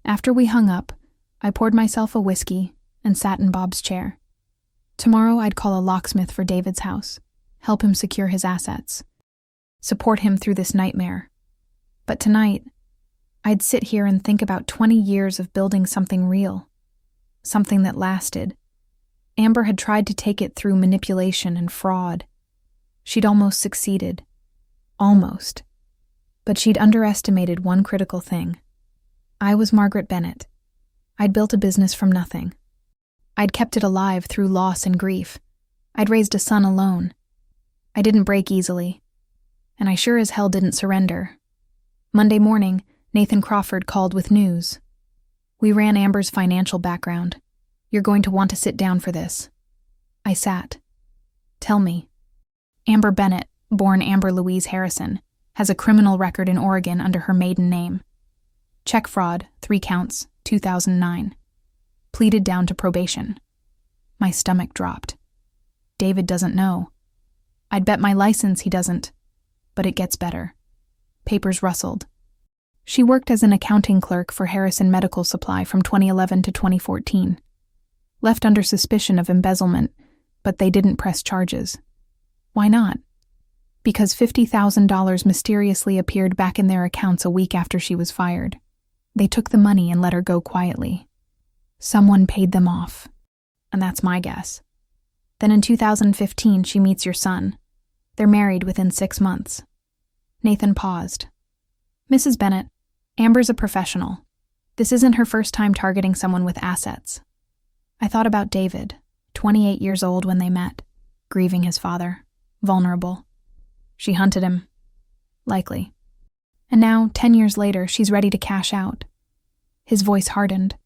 After we hung up, I poured myself a whiskey and sat in Bob's chair. Tomorrow I'd call a locksmith for David's house, help him secure his assets, support him through this nightmare. But tonight, I'd sit here and think about 20 years of building something real, something that lasted. Amber had tried to take it through manipulation and fraud. She'd almost succeeded. Almost. But she'd underestimated one critical thing. I was Margaret Bennett. I'd built a business from nothing. I'd kept it alive through loss and grief. I'd raised a son alone. I didn't break easily. And I sure as hell didn't surrender. Monday morning, Nathan Crawford called with news. We ran Amber's financial background. You're going to want to sit down for this. I sat. Tell me. Amber Bennett, born Amber Louise Harrison, has a criminal record in Oregon under her maiden name. Check fraud, 3 counts, 2009. Pleaded down to probation. My stomach dropped. David doesn't know. I'd bet my license he doesn't. But it gets better. Papers rustled. She worked as an accounting clerk for Harrison Medical Supply from 2011 to 2014. Left under suspicion of embezzlement, but they didn't press charges. Why not? Because $50,000 mysteriously appeared back in their accounts a week after she was fired. They took the money and let her go quietly. Someone paid them off. And that's my guess. Then in 2015, she meets your son. They're married within 6 months. Nathan paused. Mrs. Bennett, Amber's a professional. This isn't her first time targeting someone with assets. I thought about David, 28 years old when they met, grieving his father, vulnerable. She hunted him. Likely. And now, 10 years later, she's ready to cash out. His voice hardened.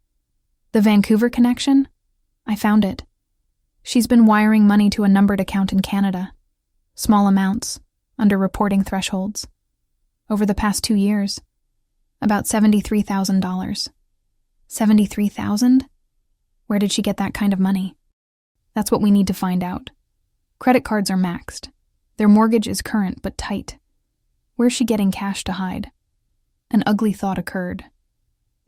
The Vancouver connection? I found it. She's been wiring money to a numbered account in Canada. Small amounts, under reporting thresholds. Over the past 2 years, about $73,000. $73,000? Where did she get that kind of money? That's what we need to find out. Credit cards are maxed. Their mortgage is current but tight. Where's she getting cash to hide? An ugly thought occurred.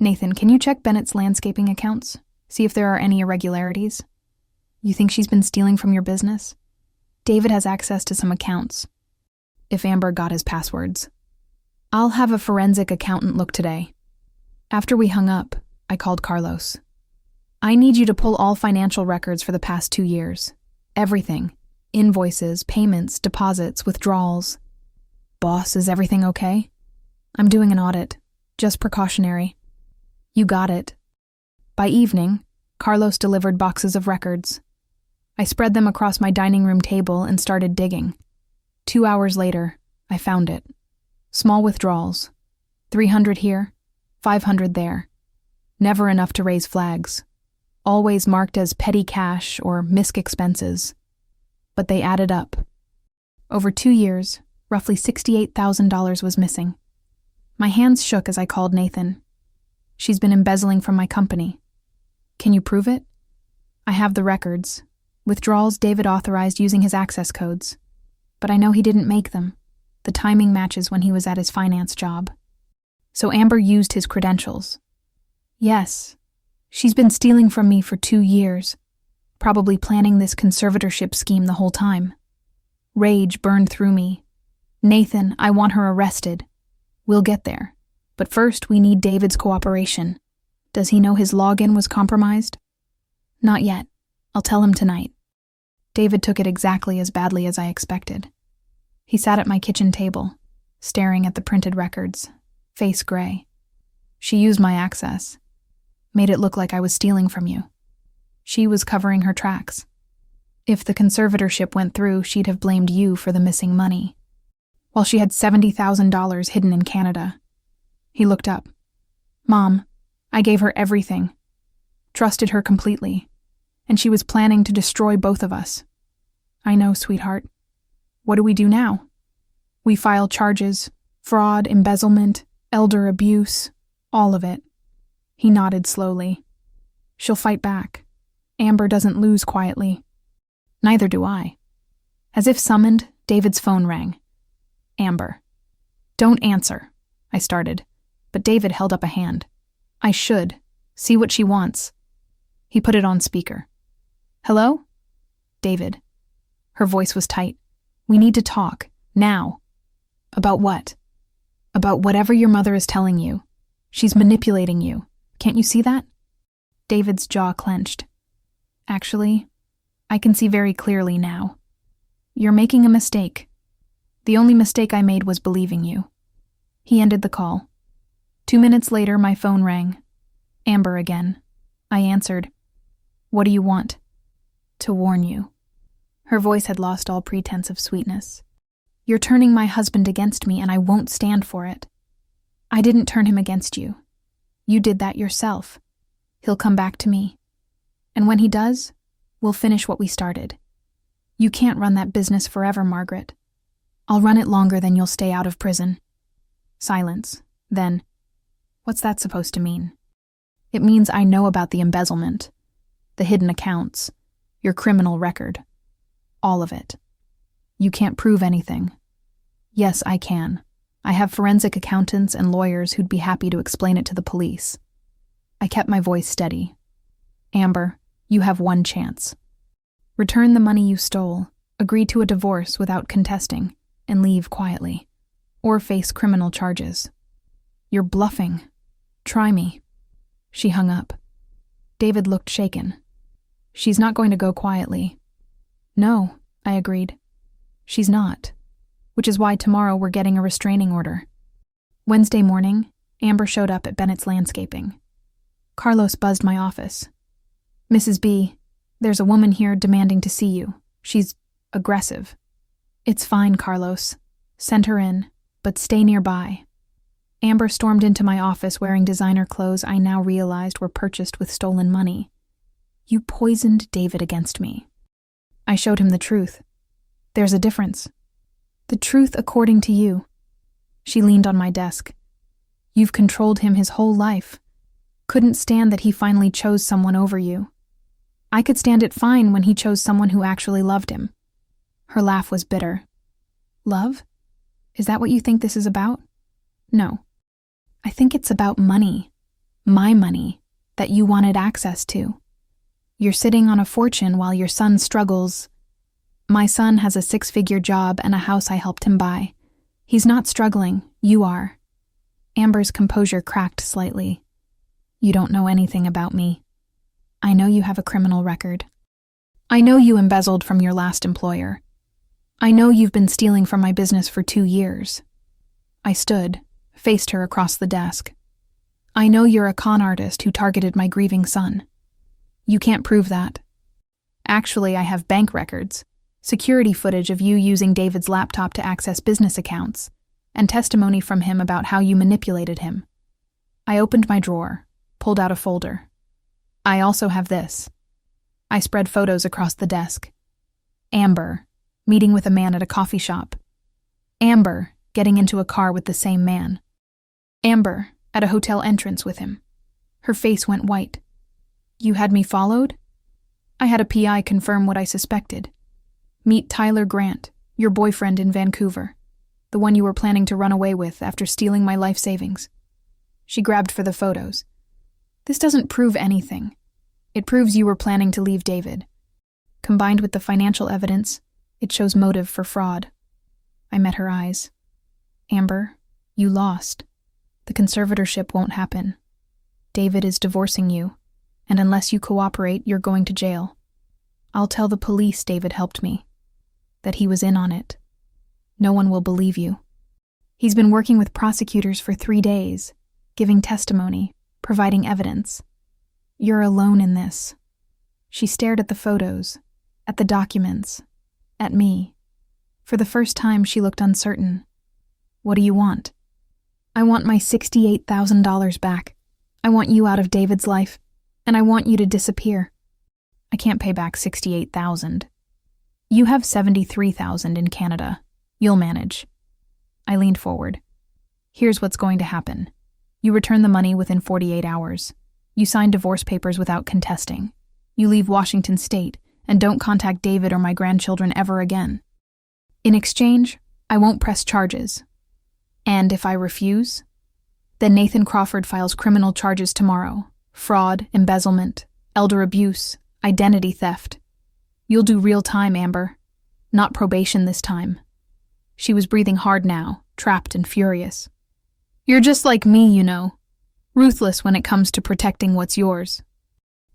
Nathan, can you check Bennett's landscaping accounts? See if there are any irregularities? You think she's been stealing from your business? David has access to some accounts. If Amber got his passwords. I'll have a forensic accountant look today. After we hung up, I called Carlos. I need you to pull all financial records for the past 2 years. Everything. Invoices, payments, deposits, withdrawals. Boss, is everything okay? I'm doing an audit. Just precautionary. You got it. By evening, Carlos delivered boxes of records. I spread them across my dining room table and started digging. 2 hours later, I found it. Small withdrawals. 300 here, 500 there. Never enough to raise flags. Always marked as petty cash or misc expenses. But they added up. Over 2 years, roughly $68,000 was missing. My hands shook as I called Nathan. She's been embezzling from my company. Can you prove it? I have the records. Withdrawals David authorized using his access codes. But I know he didn't make them. The timing matches when he was at his finance job. So Amber used his credentials. Yes. She's been stealing from me for 2 years, probably planning this conservatorship scheme the whole time. Rage burned through me. Nathan, I want her arrested. We'll get there. But first, we need David's cooperation. Does he know his login was compromised? Not yet. I'll tell him tonight. David took it exactly as badly as I expected. He sat at my kitchen table, staring at the printed records, face gray. She used my access. Made it look like I was stealing from you. She was covering her tracks. If the conservatorship went through, she'd have blamed you for the missing money, while she had $70,000 hidden in Canada. He looked up. Mom, I gave her everything. Trusted her completely. And she was planning to destroy both of us. I know, sweetheart. What do we do now? We file charges, fraud, embezzlement, elder abuse, all of it. He nodded slowly. She'll fight back. Amber doesn't lose quietly. Neither do I. As if summoned, David's phone rang. Amber. Don't answer, I started, but David held up a hand. I should. See what she wants. He put it on speaker. Hello? David. Her voice was tight. We need to talk. Now. About what? About whatever your mother is telling you. She's manipulating you. Can't you see that? David's jaw clenched. Actually, I can see very clearly now. You're making a mistake. The only mistake I made was believing you. He ended the call. 2 minutes later, my phone rang. Amber again. I answered. What do you want? To warn you. Her voice had lost all pretense of sweetness. You're turning my husband against me, and I won't stand for it. I didn't turn him against you. You did that yourself. He'll come back to me. And when he does, we'll finish what we started. You can't run that business forever, Margaret. I'll run it longer than you'll stay out of prison. Silence. Then, What's that supposed to mean? It means I know about the embezzlement, the hidden accounts, your criminal record. All of it. You can't prove anything. Yes, I can. I have forensic accountants and lawyers who'd be happy to explain it to the police. I kept my voice steady. Amber, you have one chance. Return the money you stole, agree to a divorce without contesting, and leave quietly. Or face criminal charges. You're bluffing. Try me. She hung up. David looked shaken. She's not going to go quietly. No, I agreed. She's not. Which is why tomorrow we're getting a restraining order. Wednesday morning, Amber showed up at Bennett's Landscaping. Carlos buzzed my office. Mrs. B, there's a woman here demanding to see you. She's aggressive. It's fine, Carlos. Send her in, but stay nearby. Amber stormed into my office wearing designer clothes I now realized were purchased with stolen money. You poisoned David against me. I showed him the truth. There's a difference. The truth according to you. She leaned on my desk. You've controlled him his whole life. Couldn't stand that he finally chose someone over you. I could stand it fine when he chose someone who actually loved him. Her laugh was bitter. Love? Is that what you think this is about? No. I think it's about money. My money, that you wanted access to. You're sitting on a fortune while your son struggles. My son has a 6-figure job and a house I helped him buy. He's not struggling, you are. Amber's composure cracked slightly. You don't know anything about me. I know you have a criminal record. I know you embezzled from your last employer. I know you've been stealing from my business for 2 years. I stood, faced her across the desk. I know you're a con artist who targeted my grieving son. You can't prove that. Actually, I have bank records, security footage of you using David's laptop to access business accounts, and testimony from him about how you manipulated him. I opened my drawer, pulled out a folder. I also have this. I spread photos across the desk. Amber, meeting with a man at a coffee shop. Amber, getting into a car with the same man. Amber, at a hotel entrance with him. Her face went white. You had me followed? I had a PI confirm what I suspected. Meet Tyler Grant, your boyfriend in Vancouver, the one you were planning to run away with after stealing my life savings. She grabbed for the photos. This doesn't prove anything. It proves you were planning to leave David. Combined with the financial evidence, it shows motive for fraud. I met her eyes. Amber, you lost. The conservatorship won't happen. David is divorcing you, and unless you cooperate, you're going to jail. I'll tell the police David helped me, that he was in on it. No one will believe you. He's been working with prosecutors for 3 days, giving testimony, providing evidence. You're alone in this. She stared at the photos, at the documents, at me. For the first time, she looked uncertain. What do you want? I want my $68,000 back. I want you out of David's life, and I want you to disappear. I can't pay back $68,000. You have $73,000 in Canada. You'll manage. I leaned forward. Here's what's going to happen. You return the money within 48 hours. You sign divorce papers without contesting. You leave Washington State and don't contact David or my grandchildren ever again. In exchange, I won't press charges. And if I refuse, then Nathan Crawford files criminal charges tomorrow. Fraud, embezzlement, elder abuse, identity theft. You'll do real time, Amber. Not probation this time. She was breathing hard now, trapped and furious. You're just like me, you know. Ruthless when it comes to protecting what's yours.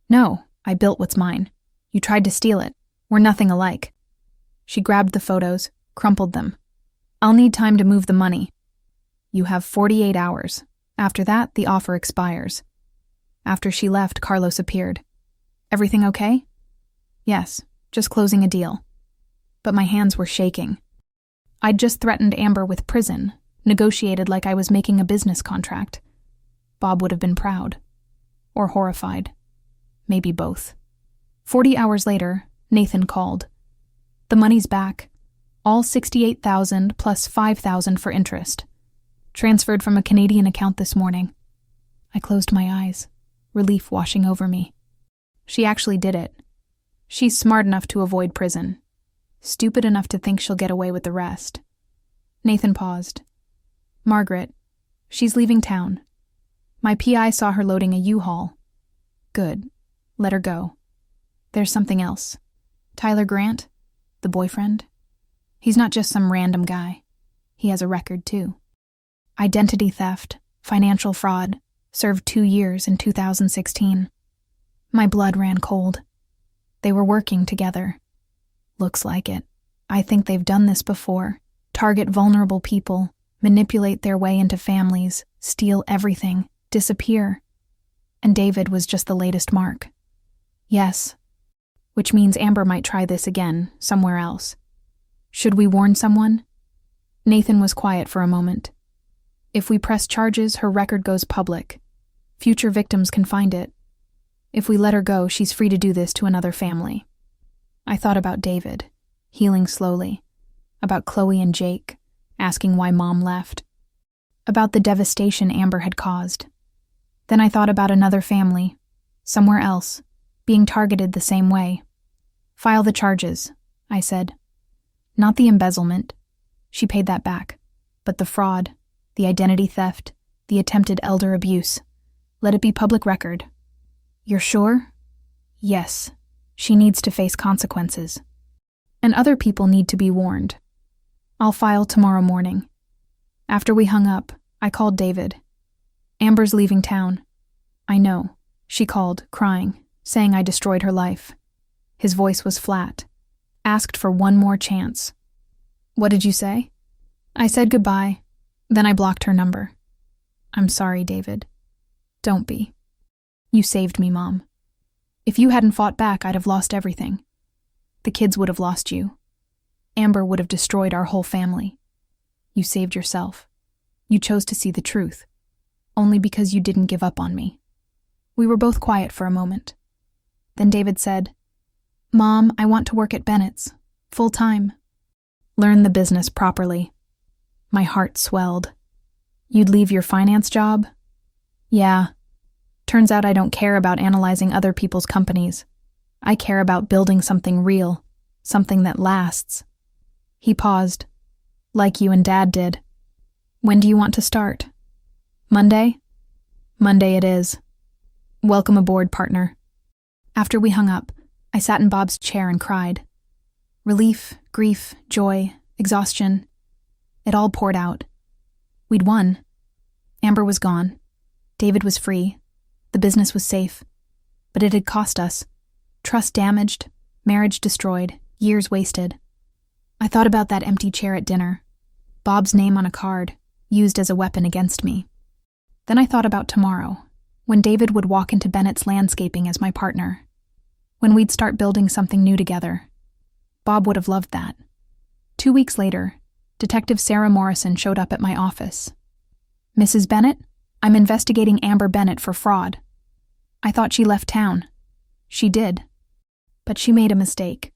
No, I built what's mine. You tried to steal it. We're nothing alike. She grabbed the photos, crumpled them. I'll need time to move the money. You have 48 hours. After that, the offer expires. After she left, Carlos appeared. Everything okay? Yes, just closing a deal. But my hands were shaking. I'd just threatened Amber with prison, negotiated like I was making a business contract. Bob would have been proud. Or horrified. Maybe both. 40 hours later, Nathan called. The money's back. All $68,000 plus $5,000 for interest. Transferred from a Canadian account this morning. I closed my eyes, relief washing over me. She actually did it. She's smart enough to avoid prison. Stupid enough to think she'll get away with the rest. Nathan paused. Margaret, she's leaving town. My PI saw her loading a U-Haul. Good. Let her go. There's something else. Tyler Grant, the boyfriend. He's not just some random guy. He has a record, too. Identity theft, financial fraud, served 2 years in 2016. My blood ran cold. They were working together. Looks like it. I think they've done this before. Target vulnerable people, manipulate their way into families, steal everything, disappear. And David was just the latest mark. Yes. Which means Amber might try this again, somewhere else. Should we warn someone? Nathan was quiet for a moment. If we press charges, her record goes public. Future victims can find it. If we let her go, she's free to do this to another family. I thought about David, healing slowly. About Chloe and Jake, asking why Mom left. About the devastation Amber had caused. Then I thought about another family, somewhere else, being targeted the same way. File the charges, I said. Not the embezzlement. She paid that back. But the fraud, the identity theft, the attempted elder abuse. Let it be public record. You're sure? Yes. She needs to face consequences. And other people need to be warned. I'll file tomorrow morning. After we hung up, I called David. Amber's leaving town. I know. She called, crying, saying I destroyed her life. His voice was flat. Asked for one more chance. What did you say? I said goodbye. Then I blocked her number. I'm sorry, David. Don't be. You saved me, Mom. If you hadn't fought back, I'd have lost everything. The kids would have lost you. Amber would have destroyed our whole family. You saved yourself. You chose to see the truth. Only because you didn't give up on me. We were both quiet for a moment. Then David said, Mom, I want to work at Bennett's. Full time. Learn the business properly. My heart swelled. You'd leave your finance job? Yeah. Turns out I don't care about analyzing other people's companies. I care about building something real, something that lasts. He paused, like you and Dad did. When do you want to start? Monday? Monday it is. Welcome aboard, partner. After we hung up, I sat in Bob's chair and cried. Relief, grief, joy, exhaustion. It all poured out. We'd won. Amber was gone. David was free. The business was safe. But it had cost us. Trust damaged, marriage destroyed, years wasted. I thought about that empty chair at dinner. Bob's name on a card, used as a weapon against me. Then I thought about tomorrow, when David would walk into Bennett's Landscaping as my partner. When we'd start building something new together. Bob would have loved that. 2 weeks later, Detective Sarah Morrison showed up at my office. Mrs. Bennett, I'm investigating Amber Bennett for fraud. I thought she left town. She did. But she made a mistake.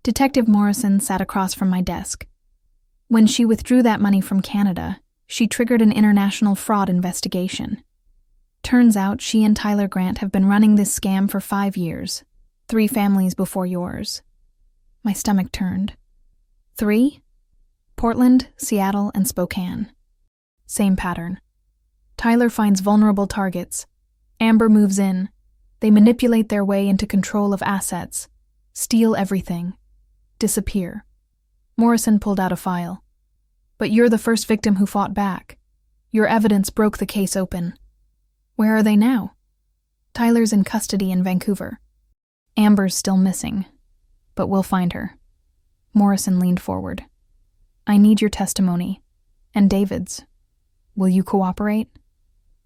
Detective Morrison sat across from my desk. When she withdrew that money from Canada, she triggered an international fraud investigation. Turns out she and Tyler Grant have been running this scam for 5 years, 3 families before yours. My stomach turned. 3? Portland, Seattle, and Spokane. Same pattern. Tyler finds vulnerable targets. Amber moves in. They manipulate their way into control of assets, steal everything, disappear. Morrison pulled out a file. But you're the first victim who fought back. Your evidence broke the case open. Where are they now? Tyler's in custody in Vancouver. Amber's still missing, but we'll find her. Morrison leaned forward. I need your testimony, and David's. Will you cooperate?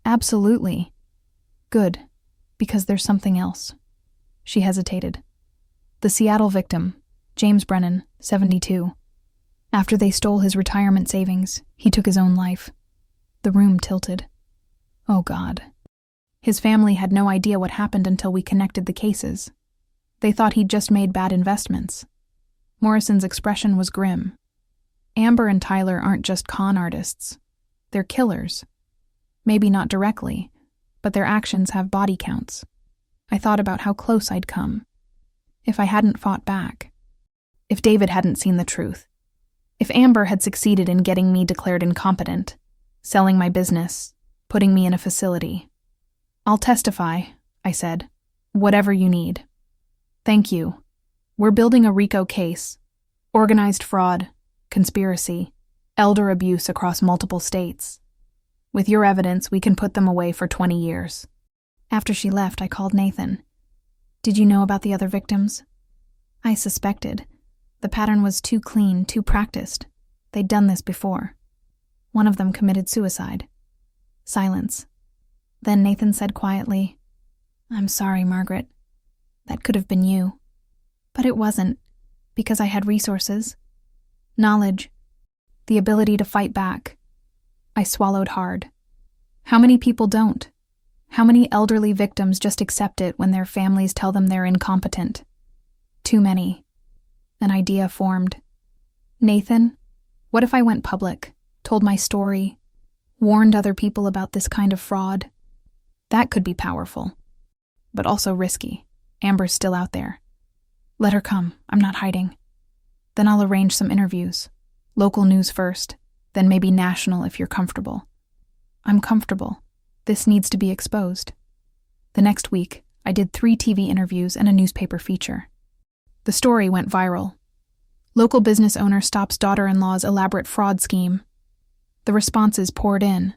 Absolutely. Good, because there's something else. She hesitated. The Seattle victim, James Brennan, 72. After they stole his retirement savings, he took his own life. The room tilted. Oh God. His family had no idea what happened until we connected the cases. They thought he'd just made bad investments. Morrison's expression was grim. Amber and Tyler aren't just con artists. They're killers. Maybe not directly, but their actions have body counts. I thought about how close I'd come. If I hadn't fought back. If David hadn't seen the truth. If Amber had succeeded in getting me declared incompetent, selling my business, putting me in a facility. "I'll testify," I said. "Whatever you need." "Thank you. We're building a RICO case. Organized fraud, conspiracy, elder abuse across multiple states. With your evidence, we can put them away for 20 years. After she left, I called Nathan. "Did you know about the other victims?" I suspected. The pattern was too clean, too practiced. They'd done this before. One of them committed suicide. Silence. Then Nathan said quietly, "I'm sorry, Margaret. That could have been you. But it wasn't, because I had resources, knowledge, the ability to fight back." I swallowed hard. How many people don't? How many elderly victims just accept it when their families tell them they're incompetent? Too many. An idea formed. "Nathan, what if I went public, told my story, warned other people about this kind of fraud?" That could be powerful, but also risky. Amber's still out there. "Let her come. I'm not hiding. Then I'll arrange some interviews. Local news first, then maybe national if you're comfortable." "I'm comfortable. This needs to be exposed." The next week, I did 3 TV interviews and a newspaper feature. The story went viral. Local business owner stops daughter-in-law's elaborate fraud scheme. The responses poured in.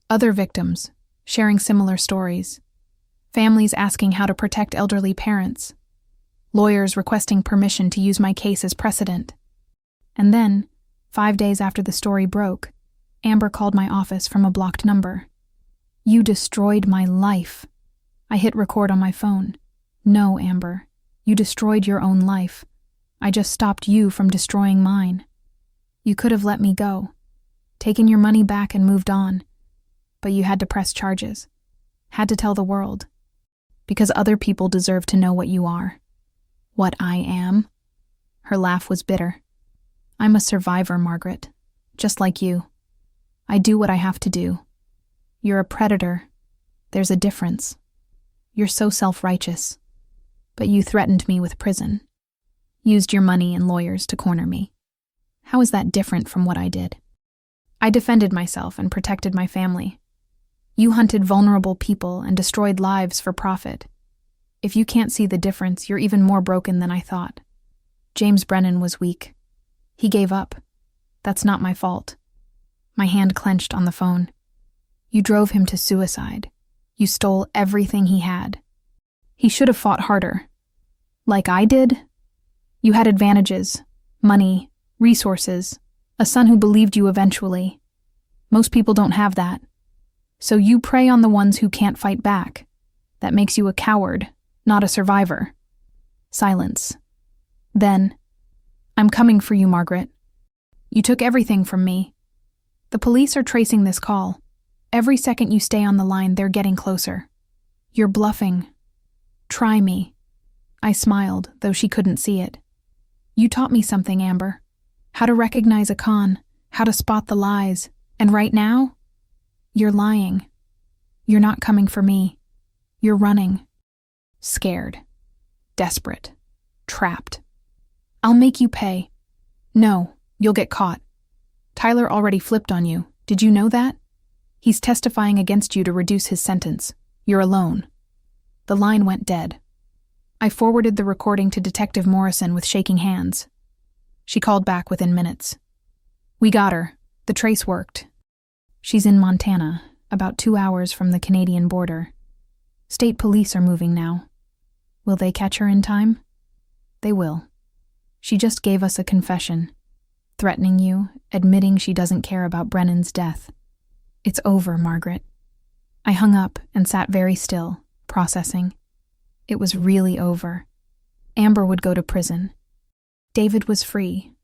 Other victims, sharing similar stories. Families asking how to protect elderly parents. Lawyers requesting permission to use my case as precedent. And then, 5 days after the story broke, Amber called my office from a blocked number. "You destroyed my life." I hit record on my phone. "No, Amber. You destroyed your own life. I just stopped you from destroying mine. You could have let me go, taken your money back and moved on. But you had to press charges. Had to tell the world. Because other people deserve to know what you are. What I am." Her laugh was bitter. "I'm a survivor, Margaret. Just like you. I do what I have to do. You're a predator. There's a difference. You're so self-righteous. But you threatened me with prison. Used your money and lawyers to corner me. How is that different from what I did? I defended myself and protected my family. You hunted vulnerable people and destroyed lives for profit. If you can't see the difference, you're even more broken than I thought. James Brennan was weak. He gave up. That's not my fault." My hand clenched on the phone. "You drove him to suicide. You stole everything he had. He should have fought harder. Like I did? You had advantages, money, resources, a son who believed you eventually. Most people don't have that. So you prey on the ones who can't fight back. That makes you a coward, not a survivor." Silence. Then, "I'm coming for you, Margaret. You took everything from me. The police are tracing this call. Every second you stay on the line, they're getting closer. You're bluffing. Try me." I smiled, though she couldn't see it. "You taught me something, Amber. How to recognize a con, how to spot the lies. And right now, you're lying. You're not coming for me. You're running. Scared. Desperate. Trapped. I'll make you pay. No, you'll get caught. Tyler already flipped on you. Did you know that? He's testifying against you to reduce his sentence. You're alone." The line went dead. I forwarded the recording to Detective Morrison with shaking hands. She called back within minutes. "We got her. The trace worked. She's in Montana, about 2 hours from the Canadian border. State police are moving now. Will they catch her in time? They will. She just gave us a confession, threatening you, admitting she doesn't care about Brennan's death. It's over, Margaret." I hung up and sat very still, processing. It was really over. Amber would go to prison. David was free.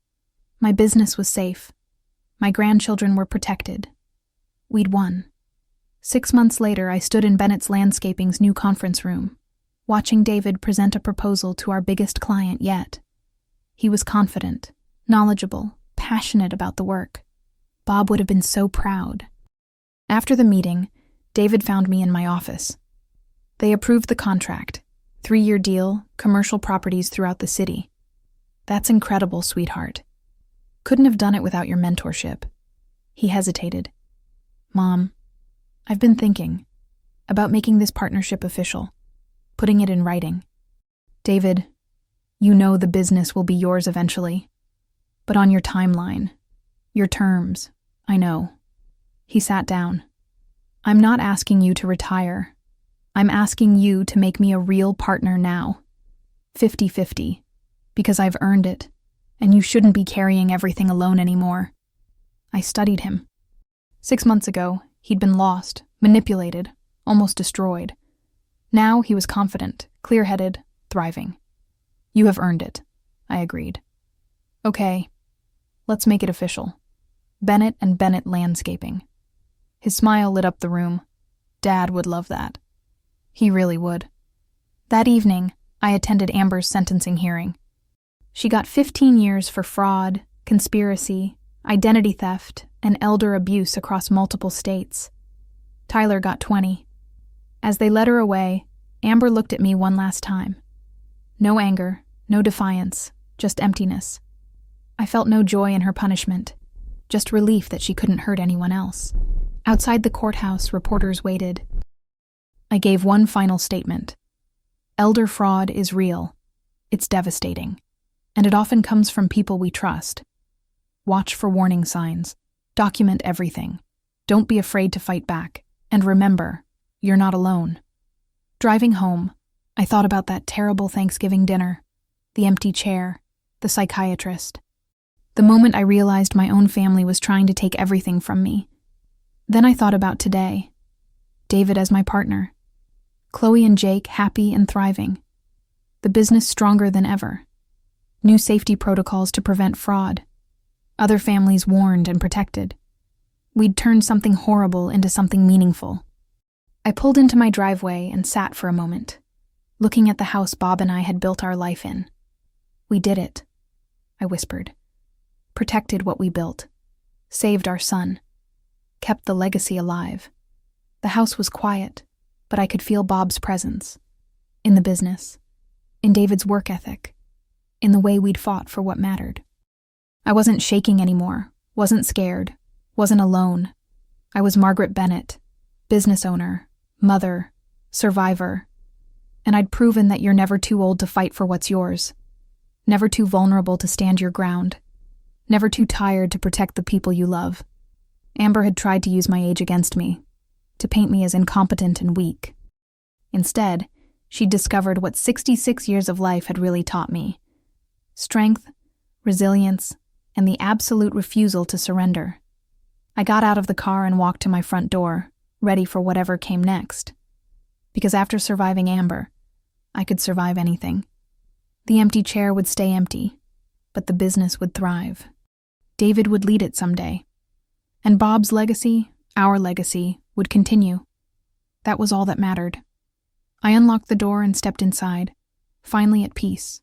My business was safe. My grandchildren were protected. We'd won. 6 months later, I stood in Bennett's Landscaping's new conference room, watching David present a proposal to our biggest client yet. He was confident, knowledgeable, passionate about the work. Bob would have been so proud. After the meeting, David found me in my office. They approved the contract. 3-year deal, commercial properties throughout the city. That's incredible, sweetheart. Couldn't have done it without your mentorship. He hesitated. Mom, I've been thinking about making this partnership official, putting it in writing. David, you know the business will be yours eventually, but on your timeline, your terms, I know. He sat down. I'm not asking you to retire. I'm asking you to make me a real partner now. 50-50, because I've earned it, and you shouldn't be carrying everything alone anymore. I studied him. 6 months ago, he'd been lost, manipulated, almost destroyed. Now he was confident, clear-headed, thriving. You have earned it, I agreed. Okay, let's make it official. Bennett and Bennett Landscaping. His smile lit up the room. Dad would love that. He really would. That evening, I attended Amber's sentencing hearing. She got 15 years for fraud, conspiracy, identity theft, and elder abuse across multiple states. Tyler got 20. As they led her away, Amber looked at me one last time. No anger, no defiance, just emptiness. I felt no joy in her punishment, just relief that she couldn't hurt anyone else. Outside the courthouse, reporters waited. I gave one final statement. Elder fraud is real. It's devastating. And it often comes from people we trust. Watch for warning signs. Document everything. Don't be afraid to fight back. And remember, you're not alone. Driving home, I thought about that terrible Thanksgiving dinner, the empty chair, the psychiatrist. The moment I realized my own family was trying to take everything from me. Then I thought about today. David as my partner. Chloe and Jake happy and thriving. The business stronger than ever. New safety protocols to prevent fraud. Other families warned and protected. We'd turned something horrible into something meaningful. I pulled into my driveway and sat for a moment, looking at the house Bob and I had built our life in. We did it, I whispered. Protected what we built. Saved our son. Kept the legacy alive. The house was quiet, but I could feel Bob's presence. In the business. In David's work ethic. In the way we'd fought for what mattered. I wasn't shaking anymore, wasn't scared, wasn't alone. I was Margaret Bennett, business owner, mother, survivor. And I'd proven that you're never too old to fight for what's yours. Never too vulnerable to stand your ground. Never too tired to protect the people you love. Amber had tried to use my age against me, to paint me as incompetent and weak. Instead, she'd discovered what 66 years of life had really taught me. Strength, resilience, and the absolute refusal to surrender. I got out of the car and walked to my front door, ready for whatever came next. Because after surviving Amber, I could survive anything. The empty chair would stay empty, but the business would thrive. David would lead it someday. And Bob's legacy, our legacy, would continue. That was all that mattered. I unlocked the door and stepped inside, finally at peace.